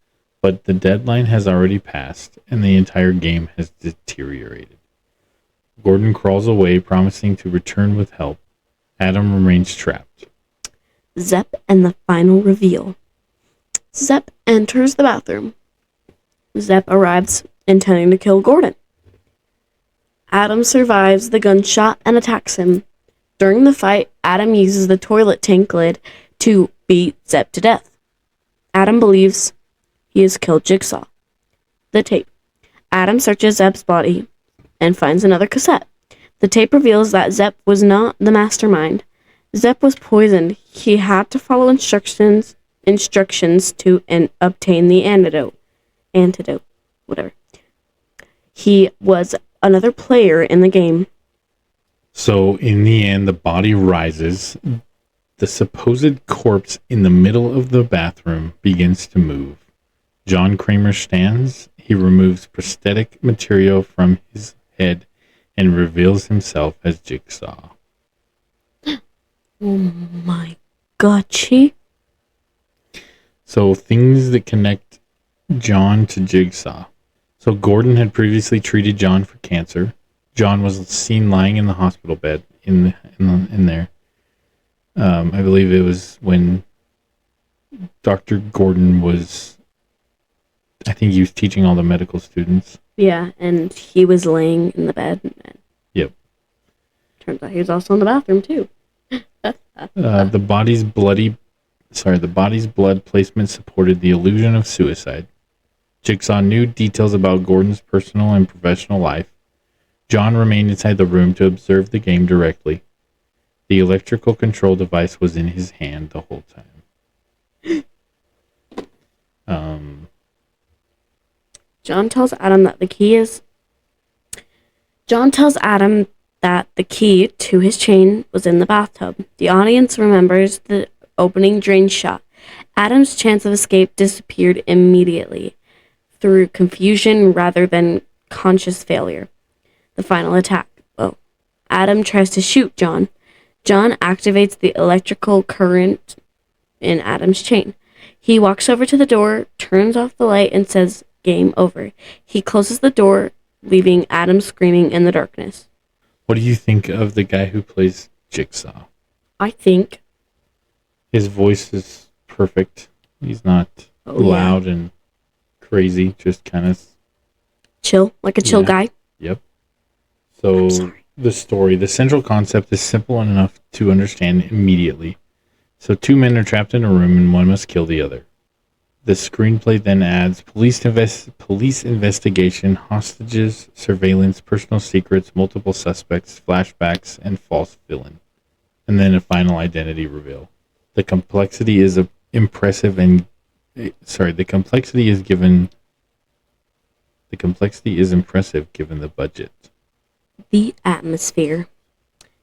but the deadline has already passed and the entire game has deteriorated. Gordon crawls away, promising to return with help. Adam remains trapped. Zepp and the final reveal. Zepp enters the bathroom. Zepp arrives, intending to kill Gordon. Adam survives the gunshot and attacks him. During the fight, Adam uses the toilet tank lid to beat Zepp to death. Adam believes he has killed Jigsaw. The tape. Adam searches Zepp's body and finds another cassette. The tape reveals that Zepp was not the mastermind. Zepp was poisoned. He had to follow instructions to obtain the antidote, whatever. He was another player in the game. So in the end, the body rises. The supposed corpse in the middle of the bathroom begins to move. John Kramer stands. He removes prosthetic material from his head and reveals himself as Jigsaw. Oh my gotcha. So things that connect John to Jigsaw. So Gordon had previously treated John for cancer. John was seen lying in the hospital bed in there. I believe it was when Dr. Gordon was, I think he was teaching all the medical students. Yeah, and he was laying in the bed. Yep. Turns out he was also in the bathroom too. The body's blood placement supported the illusion of suicide. Jigsaw knew details about Gordon's personal and professional life. John remained inside the room to observe the game directly. The electrical control device was in his hand the whole time. John tells Adam that the key to his chain was in the bathtub. The audience remembers the opening drain shot. Adam's chance of escape disappeared immediately through confusion rather than conscious failure. The final attack. Adam tries to shoot John. John activates the electrical current in Adam's chain. He walks over to the door, turns off the light, and says, "Game over." He closes the door, leaving Adam screaming in the darkness. What do you think of the guy who plays Jigsaw? I think his voice is perfect. He's not loud and crazy, just kind of chill, like a chill guy. Yep. So the central concept is simple enough to understand immediately. So two men are trapped in a room and one must kill the other. The screenplay then adds police investigation, hostages, surveillance, personal secrets, multiple suspects, flashbacks, and false villain. And then a final identity reveal. The complexity is impressive and the complexity is impressive given the budget. The atmosphere.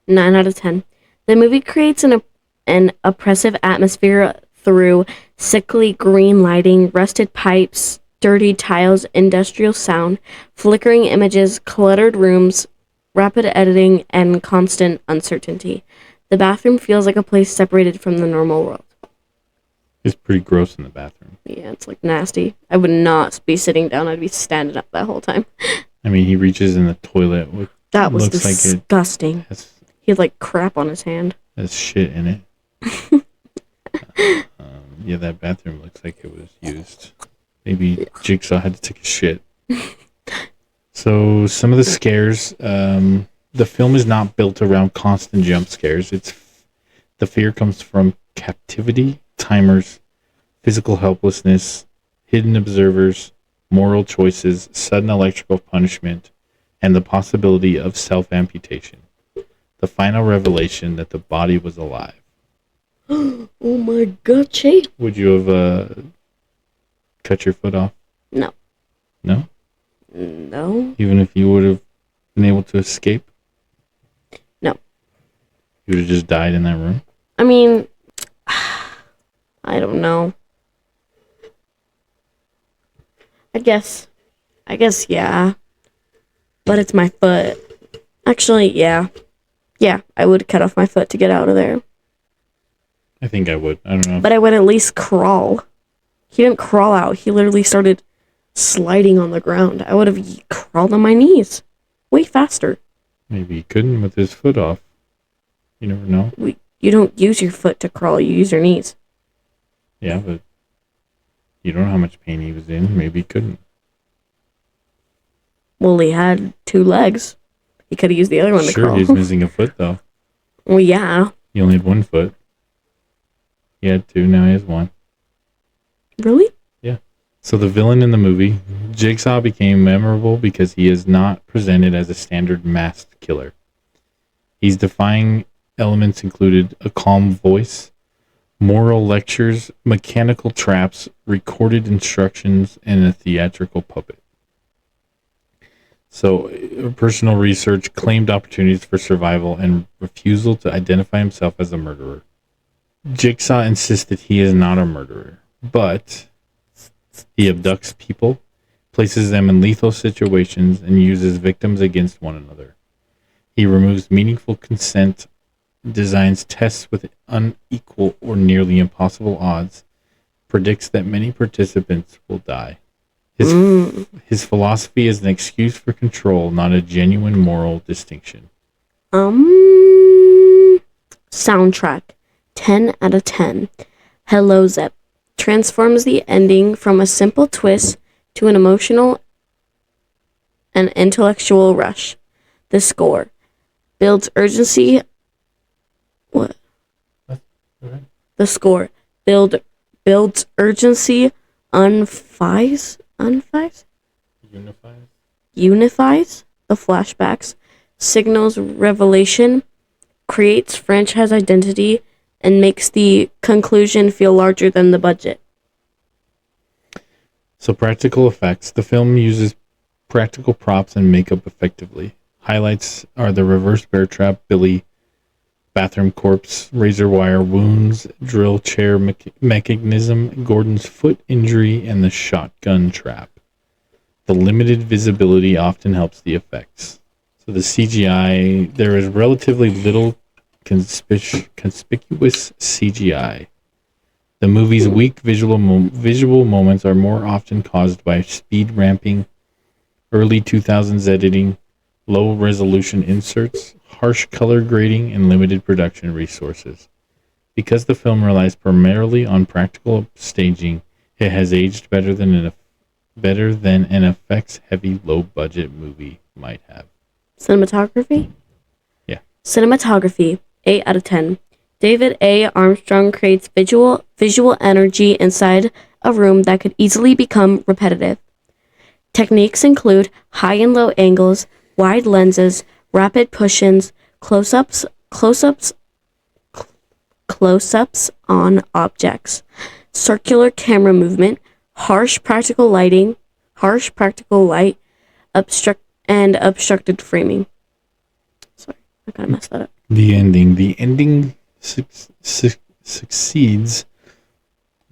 9 out of 10. The movie creates an oppressive atmosphere through sickly green lighting, rusted pipes, dirty tiles, industrial sound, flickering images, cluttered rooms, rapid editing, and constant uncertainty. The bathroom feels like a place separated from the normal world. It's pretty gross in the bathroom. Yeah, it's like nasty. I would not be sitting down. I'd be standing up that whole time. I mean, he reaches in the toilet with that was disgusting. He had like crap on his hand. Has shit in it. Yeah, that bathroom looks like it was used. Maybe Jigsaw had to take a shit. So some of the scares, the film is not built around constant jump scares. The fear comes from captivity, timers, physical helplessness, hidden observers, moral choices, sudden electrical punishment, and the possibility of self-amputation. The final revelation that the body was alive. Oh my god, Che. Would you have cut your foot off? No. No? No. Even if you would have been able to escape? No. You would have just died in that room? I mean, I don't know. I guess, yeah. But it's my foot. Actually, yeah. Yeah, I would cut off my foot to get out of there. I think I would. I don't know. But I would at least crawl. He didn't crawl out. He literally started sliding on the ground. I would have crawled on my knees. Way faster. Maybe he couldn't with his foot off. You never know. You don't use your foot to crawl. You use your knees. Yeah, but you don't know how much pain he was in. Maybe he couldn't. Well, he had 2 legs. He could have used the other one to crawl. Sure, he's missing a foot, though. Well, yeah. He only had 1 foot. He had 2, now he has 1. Really? Yeah. So the villain in the movie, Jigsaw, became memorable because he is not presented as a standard masked killer. His defying elements included a calm voice, moral lectures, mechanical traps, recorded instructions, and a theatrical puppet. So, personal research claimed opportunities for survival and refusal to identify himself as a murderer. Jigsaw insisted he is not a murderer, but he abducts people, places them in lethal situations, and uses victims against one another. He removes meaningful consent, designs tests with unequal or nearly impossible odds, predicts that many participants will die. His philosophy is an excuse for control, not a genuine moral distinction. Soundtrack. 10 out of 10. Hello, Zep. Transforms the ending from a simple twist to an emotional and intellectual rush. The score. Builds urgency. What? The score. Builds urgency. Unifies the flashbacks, signals revelation, creates franchise identity, and makes the conclusion feel larger than the budget. So practical effects. The film uses practical props and makeup effectively. Highlights are the reverse bear trap, Billy, bathroom corpse, razor wire wounds, drill chair mechanism, Gordon's foot injury, and the shotgun trap. The limited visibility often helps the effects. So the CGI, there is relatively little conspicuous CGI. The movie's weak visual moments are more often caused by speed ramping, early 2000s editing, low resolution inserts, harsh color grading, and limited production resources. Because the film relies primarily on practical staging, it has aged better than an effects-heavy, low-budget movie might have. Cinematography? Yeah. Cinematography, 8 out of 10. David A. Armstrong creates visual energy inside a room that could easily become repetitive. Techniques include high and low angles, wide lenses, rapid push-ins, close-ups on objects, circular camera movement, harsh practical light, obstructed framing. Sorry, I kind of messed that up. The ending succeeds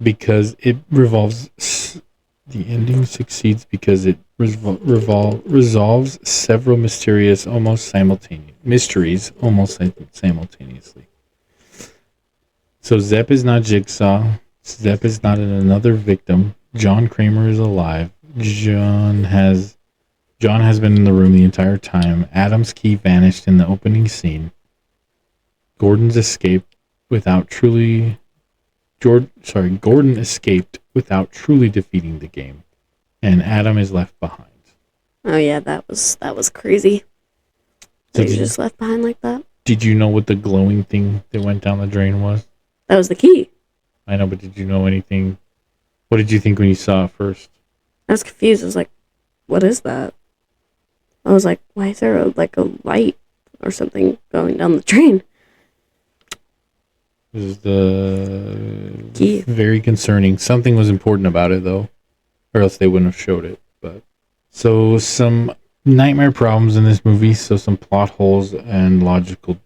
because it revolves. The ending succeeds because it resolves several mysteries almost simultaneously. So Zepp is not Jigsaw. Zepp is not another victim. John Kramer is alive. John has been in the room the entire time. Adam's key vanished in the opening scene. Gordon escaped without truly defeating the game, and Adam is left behind. Oh yeah, that was crazy. So you just left behind like that? Did you know what the glowing thing that went down the drain was? That was the key. I know, but did you know anything? What did you think when you saw it first? I was confused. I was like, what is that? I was like, why is there a light or something going down the drain? This is the key. Very concerning. Something was important about it, though, or else they wouldn't have showed it. But so some nightmare problems in this movie. So some plot holes and logical.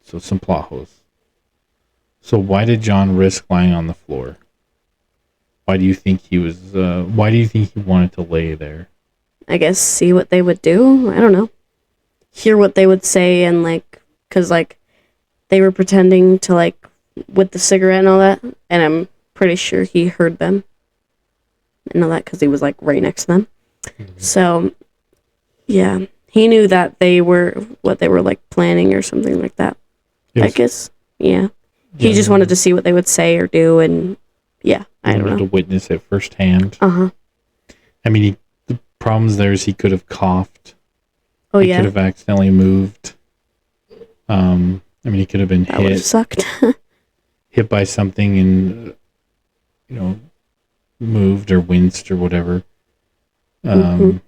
So some plot holes. So why did John risk lying on the floor? Why do you think he was? Why do you think he wanted to lay there? I guess see what they would do. I don't know. Hear what they would say and because they were pretending to with the cigarette and all that, and I'm pretty sure he heard them and all that because he was right next to them. Mm-hmm. So, yeah, he knew that they were what they were planning or something like that. Yes. I guess, yeah. He just wanted to see what they would say or do, and yeah, I don't know. To witness it firsthand. Uh-huh. I mean, the problems there is he could have coughed. Oh, he yeah. He could have accidentally moved. He could have been hit. That would have sucked. hit by something and, moved or winced or whatever. They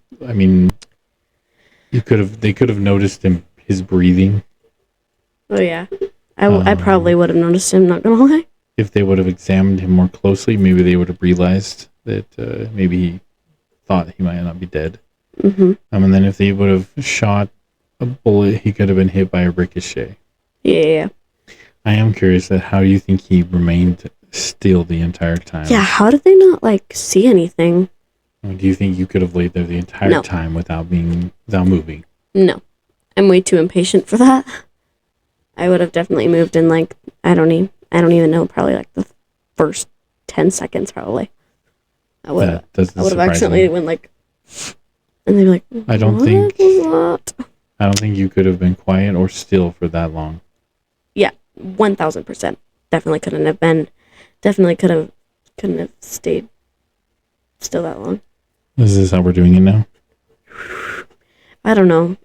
could have noticed his breathing. Oh, yeah. I probably would have noticed him, not gonna lie. If they would have examined him more closely, maybe they would have realized that maybe he thought he might not be dead. Mm-hmm. And then if they would have shot a bullet, he could have been hit by a ricochet. Yeah. I am curious that how do you think he remained still the entire time? Yeah, how did they not see anything? Do you think you could have laid there the entire time without moving? No. I'm way too impatient for that. I would have definitely moved in I don't even know, probably the first 10 seconds probably. I would have accidentally went and they'd be like, I don't think you could have been quiet or still for that long. Yeah, 1000%. Definitely couldn't have been. Definitely couldn't have stayed still that long. Is this how we're doing it now? I don't know.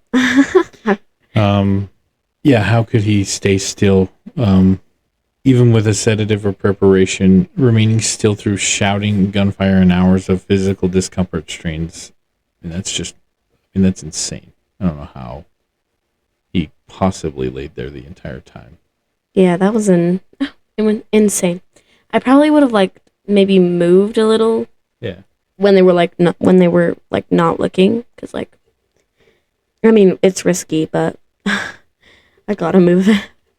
Yeah, how could he stay still, even with a sedative or preparation, remaining still through shouting, gunfire, and hours of physical discomfort strains? And that's insane. I don't know how he possibly laid there the entire time. Yeah, that was insane. I probably would have maybe moved a little. Yeah. When they were not looking, because it's risky, but I gotta move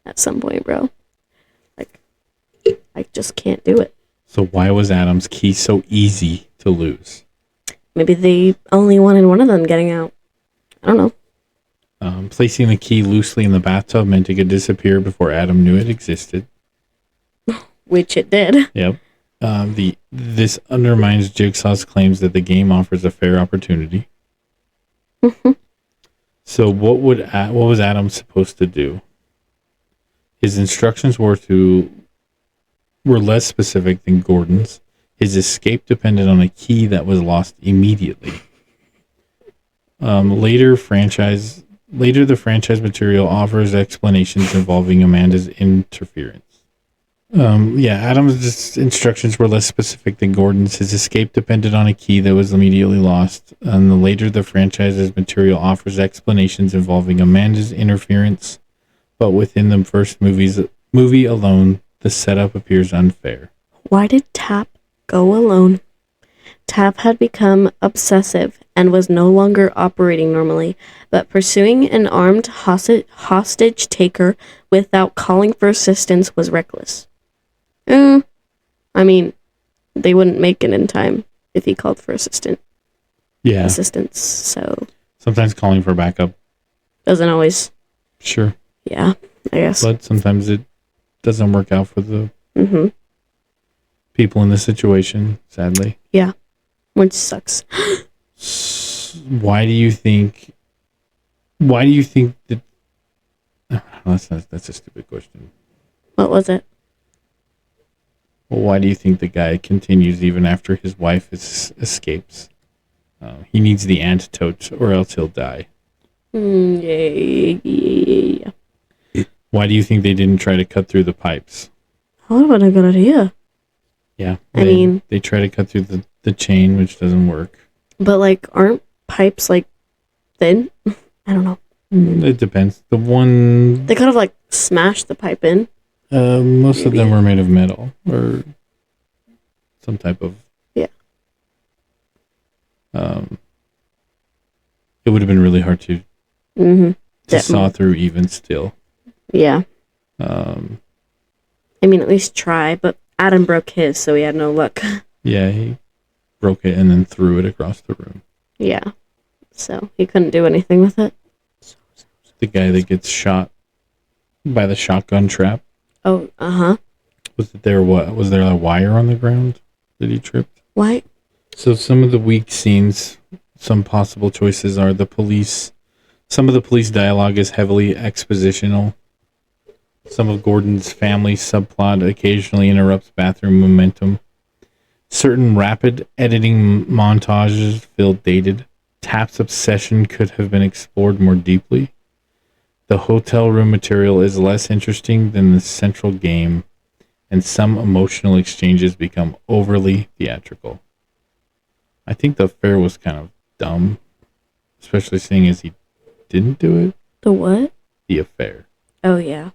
at some point, bro. I just can't do it. So why was Adam's key so easy to lose? Maybe they only wanted one of them getting out. I don't know. Placing the key loosely in the bathtub meant it could disappear before Adam knew it existed. Which it did. Yep. This undermines Jigsaw's claims that the game offers a fair opportunity. So what was Adam supposed to do? His instructions were less specific than Gordon's. His escape depended on a key that was lost immediately. Later, franchise Later, the franchise material offers explanations involving Amanda's interference. Adam's instructions were less specific than Gordon's. His escape depended on a key that was immediately lost. And later, the franchise's material offers explanations involving Amanda's interference. But within the first movie alone, the setup appears unfair. Why did Tap go alone? Tap had become obsessive and was no longer operating normally, but pursuing an armed hostage taker without calling for assistance was reckless. I mean, they wouldn't make it in time if he called for assistance, so... Sometimes calling for backup. Doesn't always. Sure. Yeah, I guess. But sometimes it doesn't work out for the people in the situation, sadly. Yeah, which sucks. Why do you think that... That's a stupid question. What was it? Well, why do you think the guy continues even after his wife escapes? He needs the antidote or else he'll die. Yeah. Why do you think they didn't try to cut through the pipes? That would have been a good idea. Yeah. They try to cut through the chain, which doesn't work. But, aren't pipes, thin? I don't know. It depends. The one... They could have, smashed the pipe in. Most of them were made of metal or some type of... Yeah. It would have been really hard to saw through even still. Yeah. At least try, but Adam broke his, so he had no luck. Yeah, he broke it and then threw it across the room. Yeah. So he couldn't do anything with it. The guy that gets shot by the shotgun trap. Oh, uh-huh. Was there a wire on the ground that he tripped? Why? So some of the weak scenes, some possible choices are some of the police dialogue is heavily expositional. Some of Gordon's family subplot occasionally interrupts bathroom momentum. Certain rapid editing montages feel dated. Tap's obsession could have been explored more deeply. The hotel room material is less interesting than the central game, and some emotional exchanges become overly theatrical. I think the affair was kind of dumb, especially seeing as he didn't do it. The what? The affair. Oh, yeah.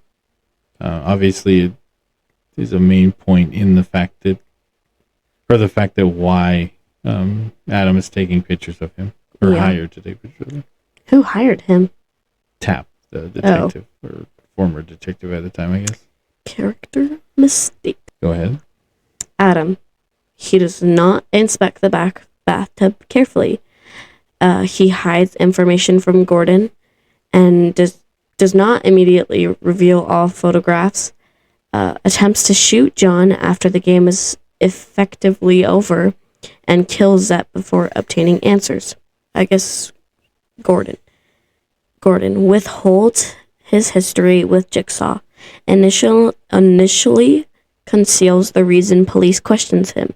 Obviously, it is a main point in the fact that why Adam is taking pictures of him, or hired to take pictures of him. Who hired him? Tap, the detective, or former detective at the time, I guess. Character mistake. Go ahead. Adam. He does not inspect the bathtub carefully. He hides information from Gordon and does not immediately reveal all photographs. Attempts to shoot John after the game is effectively over and kills Zep before obtaining answers. I guess Gordon withholds his history with Jigsaw. Initially conceals the reason police questioned him.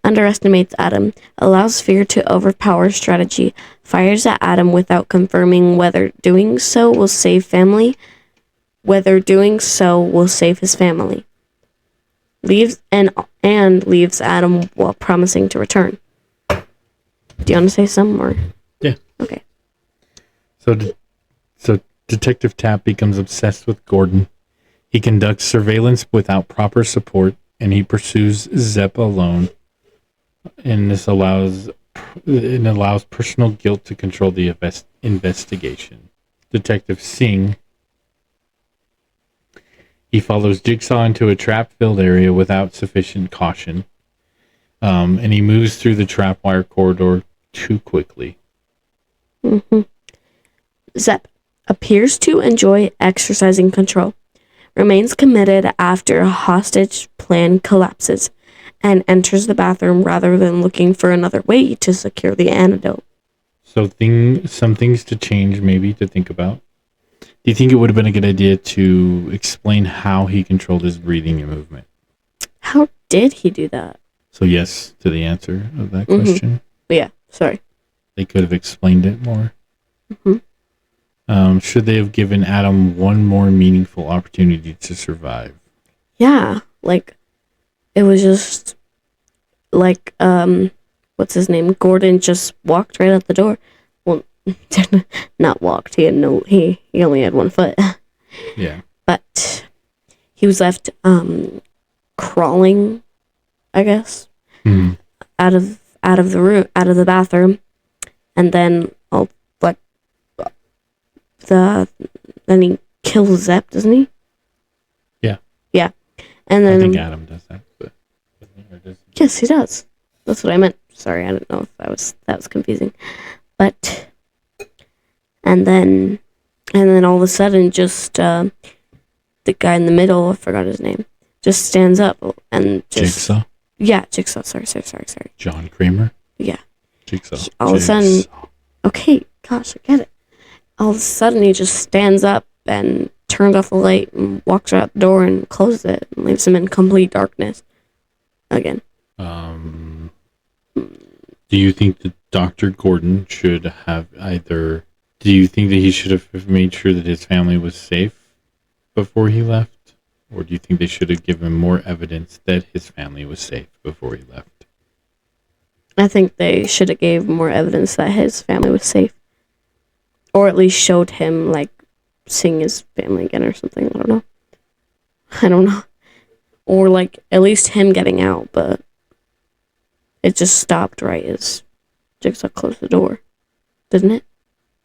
Underestimates Adam, allows fear to overpower strategy, fires at Adam without confirming whether doing so will save his family. Leaves Adam while promising to return. Do you want to say some more? Yeah. Okay. So Detective Tap becomes obsessed with Gordon. He conducts surveillance without proper support, and he pursues Zep alone. And this allows personal guilt to control the investigation. Detective Singh, he follows Jigsaw into a trap-filled area without sufficient caution, and he moves through the trap wire corridor too quickly. Zep appears to enjoy exercising control, remains committed after a hostage plan collapses, and enters the bathroom rather than looking for another way to secure the antidote. So some things to change, maybe, to think about. Do you think it would have been a good idea to explain how he controlled his breathing and movement? How did he do that? So yes to the answer of that question. Yeah, sorry. They could have explained it more. Should they have given Adam one more meaningful opportunity to survive? Yeah, like it was just like what's his name? Gordon just walked right out the door. Well, not walked. He only had 1 foot. Yeah. But he was left crawling, I guess, out of the room, out of the bathroom, and then then he kills Zep, doesn't he? Yeah. Yeah, and then I think Adam does that, but yes, he does. That's what I meant. Sorry, I don't know if that was confusing, but and then all of a sudden, just the guy in the middle, I forgot his name, just stands up and just Jigsaw. Yeah, Jigsaw. Sorry. John Kramer. Yeah. Jigsaw. All of a sudden, okay, gosh, I get it. All of a sudden, he just stands up and turns off the light and walks out the door and closes it and leaves him in complete darkness again. Do you think that Dr. Gordon should have either... Do you think that he should have made sure that his family was safe before he left? Or do you think they should have given more evidence that his family was safe before he left? I think they should have gave more evidence that his family was safe. Or at least showed him, like, seeing his family again or something. I don't know. Or, like, at least him getting out, but it just stopped right as Jigsaw closed the door. Didn't it?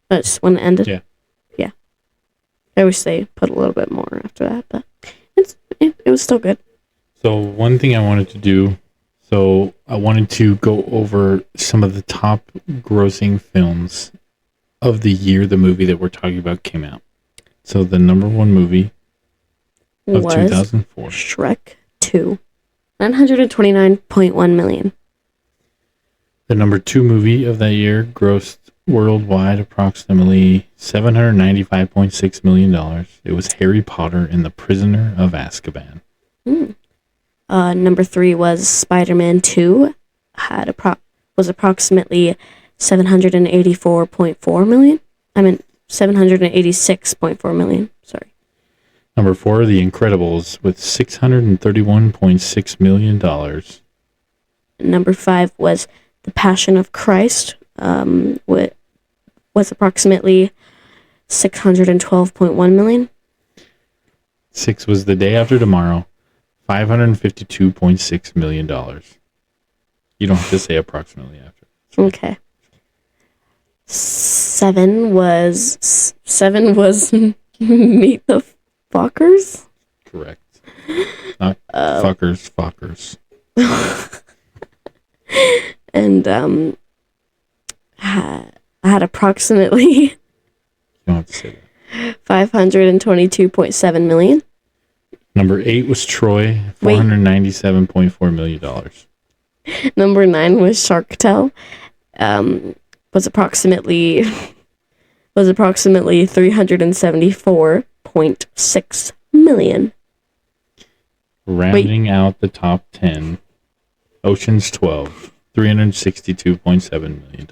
That's when it ended? Yeah. Yeah. I wish they put a little bit more after that, but it was still good. So one thing I wanted to do, I wanted to go over some of the top grossing films of the year the movie that we're talking about came out. So the number one movie of 2004. Shrek 2. $929.1 million. The number two movie of that year grossed worldwide approximately $795.6 million. It was Harry Potter and the Prisoner of Azkaban. Number 3 was Spider-Man 2. Was approximately $784.4 million. I mean, $786.4 million. Sorry. Number 4, The Incredibles with $631.6 million. Number 5 was The Passion of Christ. Was approximately $612.1 million. 6 was The Day After Tomorrow, $552.6 million. You don't have to say approximately after. Okay. 7 was Meet the Fockers. Correct. Not fuckers. And had approximately You don't have to say that. $522.7 million. Number 8 was Troy, $497.4 million. Number 9 was Shark Tale. Was approximately $374.6 million. Rounding out the top 10, Ocean's 12, $362.7 million.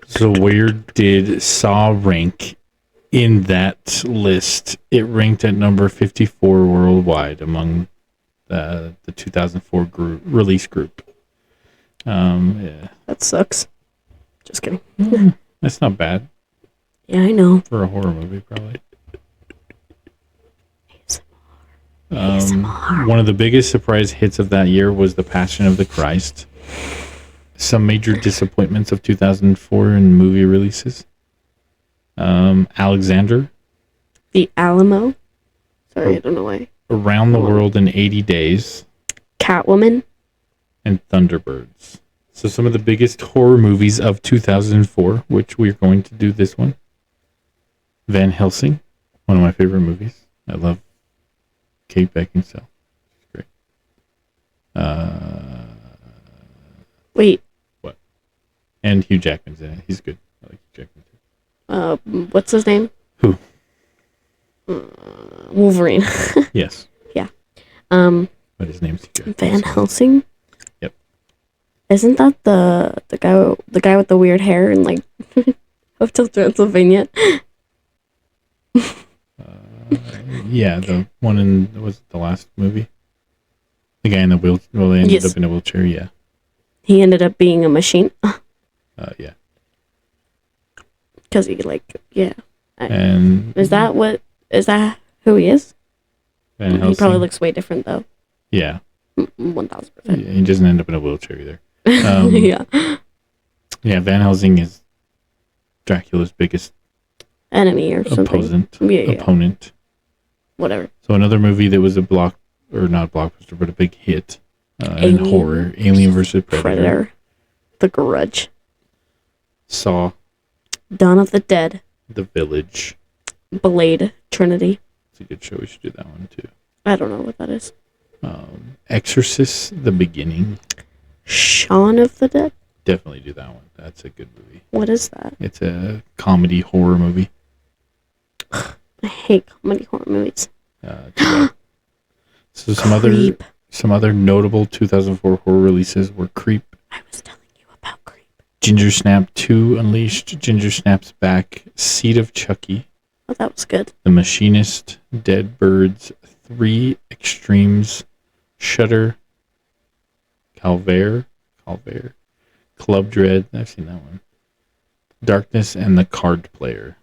So where did Saw rank in that list? It ranked at number 54 worldwide among the 2004 release group. Yeah. That sucks. Just kidding. That's not bad. Yeah, I know. For a horror movie, probably. ASMR. One of the biggest surprise hits of that year was The Passion of the Christ. Some major disappointments of 2004 in movie releases. Alexander. The Alamo. Sorry, I don't know why. Around the World in 80 Days. Catwoman. And Thunderbirds. So some of the biggest horror movies of 2004, which we're going to do this one. Van Helsing, one of my favorite movies. I love Kate Beckinsale. She's great. Wait. What? And Hugh Jackman's in it. He's good. I like Hugh Jackman too. What's his name? Who? Wolverine. Yes. Yeah. But his name's Hugh Jackman. Van Helsing? Yep. Isn't that the guy with the weird hair and like Hotel Transylvania. Yeah, the one in was it the last movie. The guy in the wheel. Well, they ended Yes. up in a wheelchair. Yeah. He ended up being a machine. Yeah. Because he, like, yeah. And Is that who he is? Van He Helsing. probably looks way different, though. Yeah. 1000%. Yeah, he doesn't end up in a wheelchair either. Yeah. Yeah, Van Helsing is Dracula's biggest Enemy or something. opponent. Whatever. So another movie that was not a blockbuster, but a big hit in Alien horror, Alien vs. Predator. The Grudge. Saw, Dawn of the Dead. The Village. Blade Trinity. It's a good show. We should do that one too. I don't know what that is. Exorcist, The Beginning. Shaun of the Dead. Definitely do that one. That's a good movie. What is that? It's a comedy horror movie. I hate comedy horror movies. So Creep. some other notable 2004 horror releases were Creep, I was telling you about Creep. Ginger Snap 2 Unleashed, Ginger Snap's Back, Seed of Chucky, Oh, that was good. The Machinist, Dead Birds, 3 Extremes, Shudder, Calvaire, Club Dread, I've seen that one, Darkness, and The Card Player.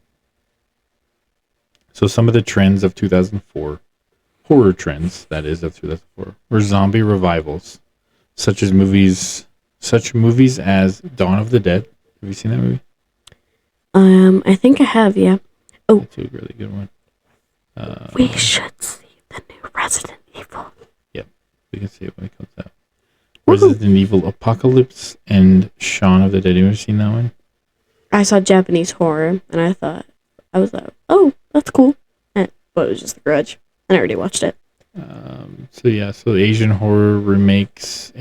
So some of the trends of 2004, horror trends, that is, of 2004, were zombie revivals, such movies as Dawn of the Dead. Have you seen that movie? I think I have, yeah. Oh. That's a really good one. We should see the new Resident Evil. Yep, we can see it when it comes out. Resident Evil Apocalypse and Shaun of the Dead. Have you ever seen that one? I saw Japanese horror, and I was like, oh, that's cool. But it was just The Grudge, and I already watched it. So Asian horror remakes.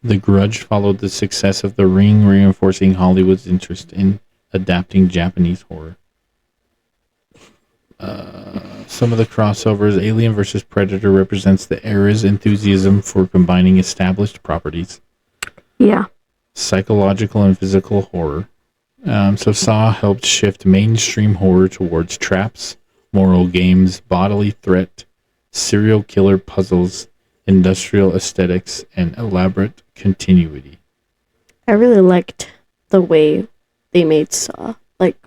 The Grudge followed the success of The Ring, reinforcing Hollywood's interest in adapting Japanese horror. Some of the crossovers, Alien vs. Predator represents the era's enthusiasm for combining established properties. Yeah. Psychological and physical horror. So Saw helped shift mainstream horror towards traps, moral games, bodily threat, serial killer puzzles, industrial aesthetics, and elaborate continuity. I really liked the way they made Saw. Like,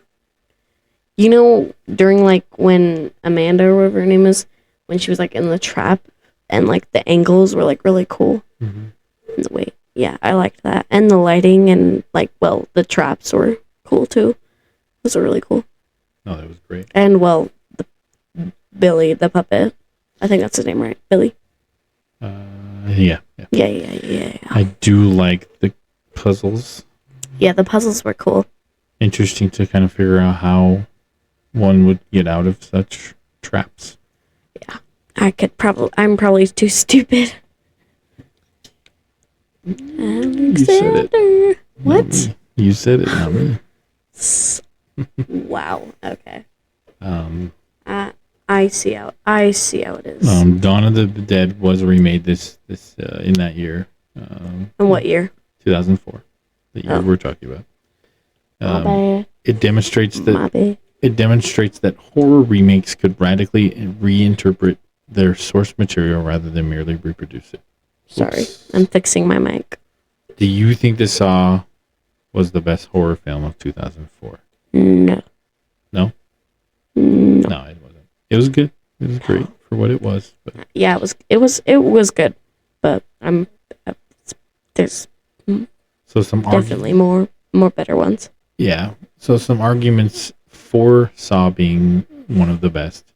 you know, during, like, when Amanda, or whatever her name is, when she was, like, in the trap, and, like, the angles were, like, really cool. Mm-hmm. And the way, yeah, I liked that. And the lighting and, like, well, the traps were cool, too. Those were really cool. Oh, that was great. And, well, Billy, the puppet. I think that's his name, right? Billy? Yeah. Yeah. I do like the puzzles. Yeah, the puzzles were cool. Interesting to kind of figure out how one would get out of such traps. Yeah. I'm probably too stupid. You said it. What? You said it, not me. Wow. Okay. I see how it is. Dawn of the Dead was remade this in that year. In what year? 2004. The year we're talking about. My bad. It demonstrates My bad. that horror remakes could radically reinterpret their source material rather than merely reproduce it. Sorry, I'm fixing my mic. Do you think the Saw was the best horror film of 2004? No. No? No. No, it wasn't. It was good. It was great for what it was. But. Yeah, it was good, but there's So some definitely more better ones. Yeah. So some arguments for Saw being one of the best.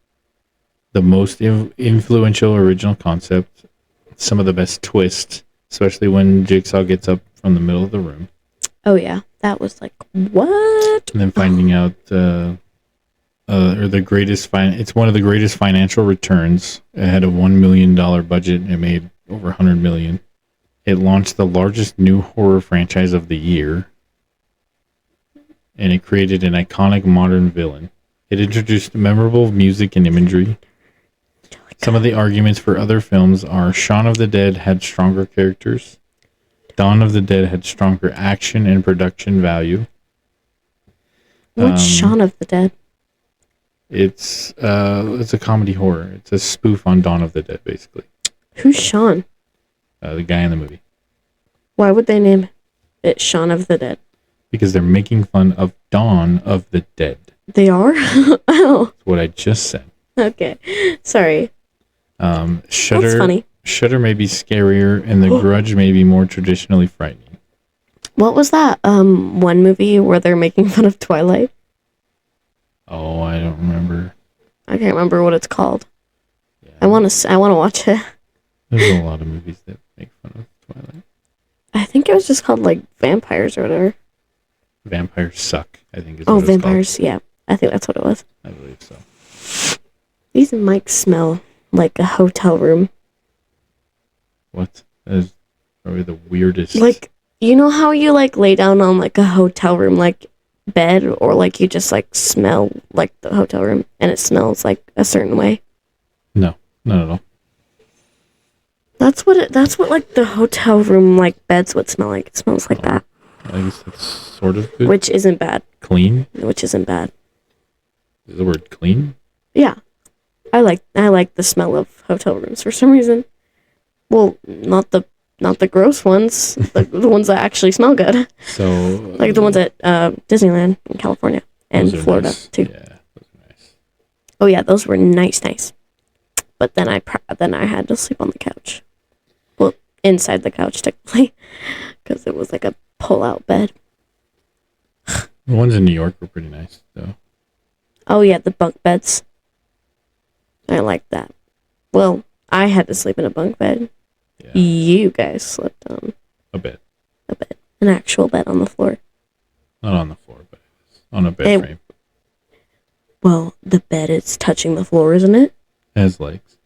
The most influential original concept. Some of the best twists, especially when Jigsaw gets up from the middle of the room. Oh yeah, that was like, what? And then finding out it's one of the greatest financial returns. It had a $1 million budget and it made over $100 million. It launched the largest new horror franchise of the year. And it created an iconic modern villain. It introduced memorable music and imagery. Some of the arguments for other films are Shaun of the Dead had stronger characters. Dawn of the Dead had stronger action and production value. What's Shaun of the Dead? It's a comedy horror. It's a spoof on Dawn of the Dead, basically. Who's Shaun? The guy in the movie. Why would they name it Shaun of the Dead? Because they're making fun of Dawn of the Dead. They are? Oh. That's what I just said. Okay. Sorry. Shudder, That's funny. Shudder may be scarier, and The Grudge may be more traditionally frightening. What was that one movie where they're making fun of Twilight? Oh, I don't remember. I can't remember what it's called. Yeah. I want to watch it. There's a lot of movies that make fun of Twilight. I think it was just called like Vampires or whatever. Vampires Suck, I think is what what it's Vampires, yeah. I think that's what it was. called. I believe so. These mics smell like a hotel room. What? That is probably the weirdest. Like, you know how you like lay down on like a hotel room like bed, or like you just like smell like the hotel room and it smells like a certain way? No, not at all. That's what like the hotel room like beds would smell like. It smells like that. I guess that's sort of good. Which isn't bad. Clean? Which isn't bad. Is the word clean? Yeah. I like the smell of hotel rooms for some reason. Well, not the gross ones, the ones that actually smell good. So like the ones at Disneyland in California and Florida nice. too. Yeah, those are nice. Oh yeah, those were nice. But then I had to sleep on the couch. Well, inside the couch technically, because it was like a pull-out bed. The ones in New York were pretty nice, though. Oh yeah, the bunk beds. I like that. Well, I had to sleep in a bunk bed. Yeah. You guys slept on A bed. an actual bed on the floor. Not on the floor, but on a bed frame. Well, the bed is touching the floor, isn't it? It has legs.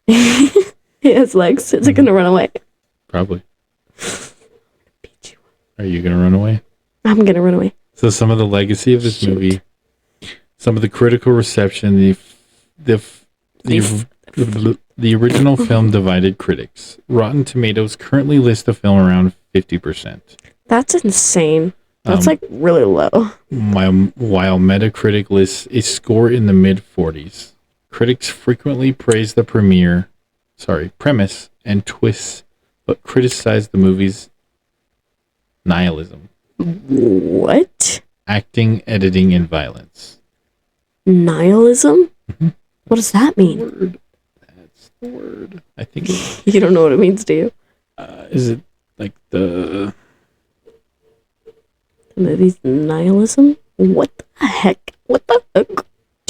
It has legs. Is it gonna run away? Probably. Are you gonna run away? I'm gonna run away. So some of the legacy of this movie, some of the critical reception, the original film divided critics. Rotten Tomatoes currently lists the film around 50%. That's insane. That's like really low. While Metacritic lists a score in the mid-40s. Critics frequently praise the premise and twists, but criticize the movie's nihilism. What? Acting, editing, and violence. Nihilism? Mm-hmm. What does that mean? That's the word. I think you don't know what it means, do you? Is it like the movie's nihilism? What the heck? What the heck?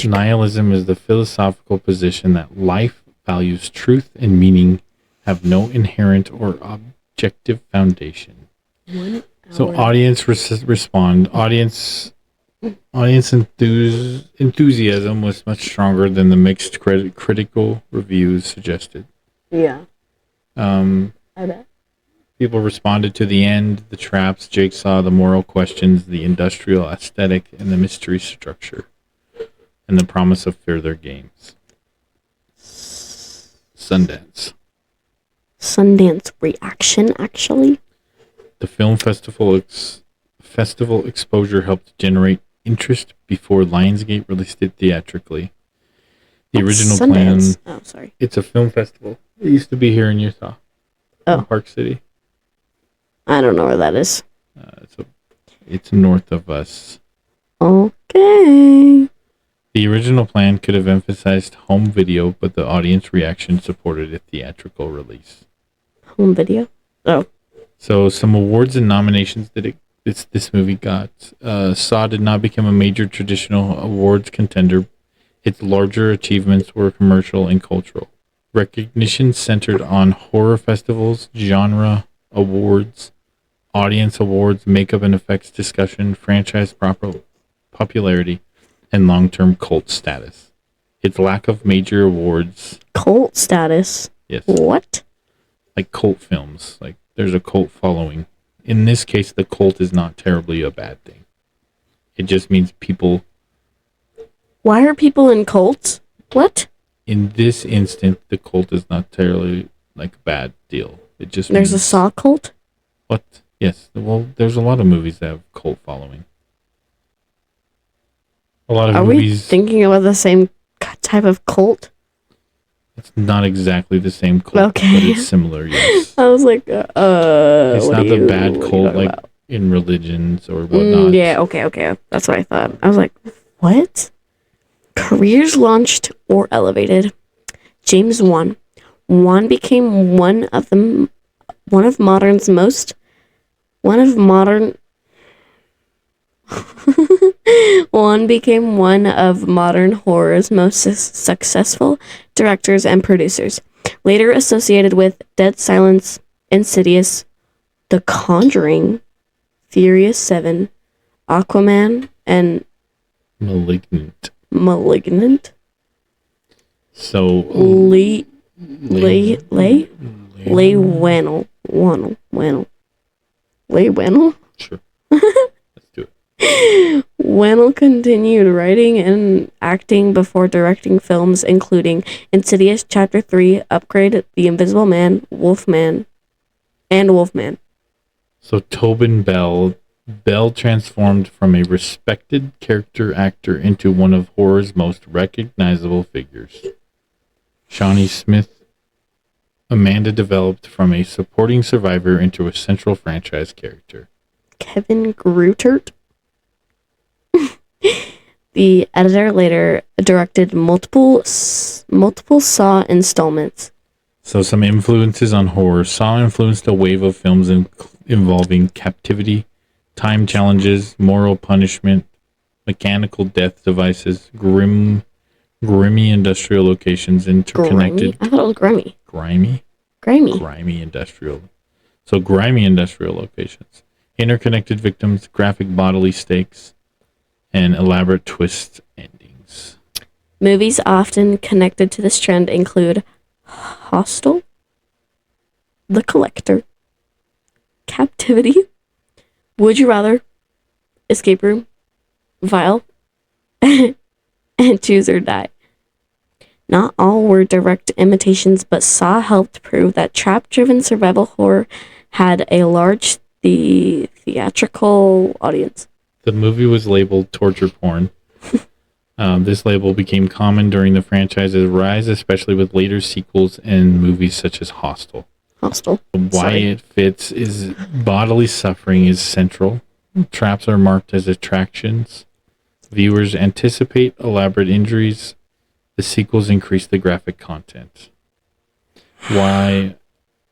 Nihilism is the philosophical position that life, values, truth, and meaning have no inherent or objective foundation. So audience respond. Audience enthusiasm was much stronger than the mixed critical reviews suggested. Yeah. I bet. People responded to the end, the traps, Jigsaw, the moral questions, the industrial aesthetic, and the mystery structure, and the promise of further games. Sundance reaction, actually. The film festival exposure helped generate interest before Lionsgate released it theatrically. The original plan. Oh, sorry. It's a film festival. It used to be here in Utah. Oh. In Park City. I don't know where that is. It's north of us. Okay. The original plan could have emphasized home video, but the audience reaction supported a theatrical release. Home video? Oh. So some awards and nominations that this movie got. Saw did not become a major traditional awards contender. Its larger achievements were commercial and cultural. Recognition centered on horror festivals, genre awards, audience awards, makeup and effects discussion, franchise popularity, and long-term cult status. Its lack of major awards. Cult status? Yes. What? Like cult films. Like there's a cult following. In this case, the cult is not terribly a bad thing. It just means people. Why are people in cults? What? In this instant, the cult is not terribly like a bad deal. It just there's a Saw cult. What? Yes. Well, there's a lot of movies that have cult following. A lot of Are we movies. thinking about the same type of cult? It's not exactly the same cult, Okay. but it's similar. Yes. I was like, It's what not are the you, bad what are you cult talking like about? in religions or whatnot. Yeah, okay. That's what I thought. I was like, what? Careers launched or elevated. James Wan. Wan became one of modern Wan became one of modern horror's most successful directors and producers. Later associated with Dead Silence, Insidious, The Conjuring, Furious 7, Aquaman, and Malignant. So Leigh Whannell. Leigh Whannell? Sure. Let's do it. Whannell continued writing and acting before directing films including Insidious Chapter 3, Upgrade, The Invisible Man, Wolfman. So Tobin Bell transformed from a respected character actor into one of horror's most recognizable figures. Shawnee Smith. Amanda developed from a supporting survivor into a central franchise character. Kevin Greutert. The editor later directed multiple Saw installments. So some influences on horror. Saw influenced a wave of films involving captivity, time challenges, moral punishment, mechanical death devices, grimy industrial locations, interconnected. Grimy? I thought it was grimy. Grimy? Grimy. Grimy industrial. So grimy industrial locations, interconnected victims, graphic bodily stakes, and elaborate twist endings. Movies often connected to this trend include Hostel, The Collector, Captivity, Would You Rather, Escape Room, Vile, and Choose or Die. Not all were direct imitations, but Saw helped prove that trap-driven survival horror had a large theatrical audience. The movie was labeled torture porn. This label became common during the franchise's rise, especially with later sequels and movies such as Hostel. Why it fits is bodily suffering is central. Traps are marked as attractions. Viewers anticipate elaborate injuries. The sequels increase the graphic content. Why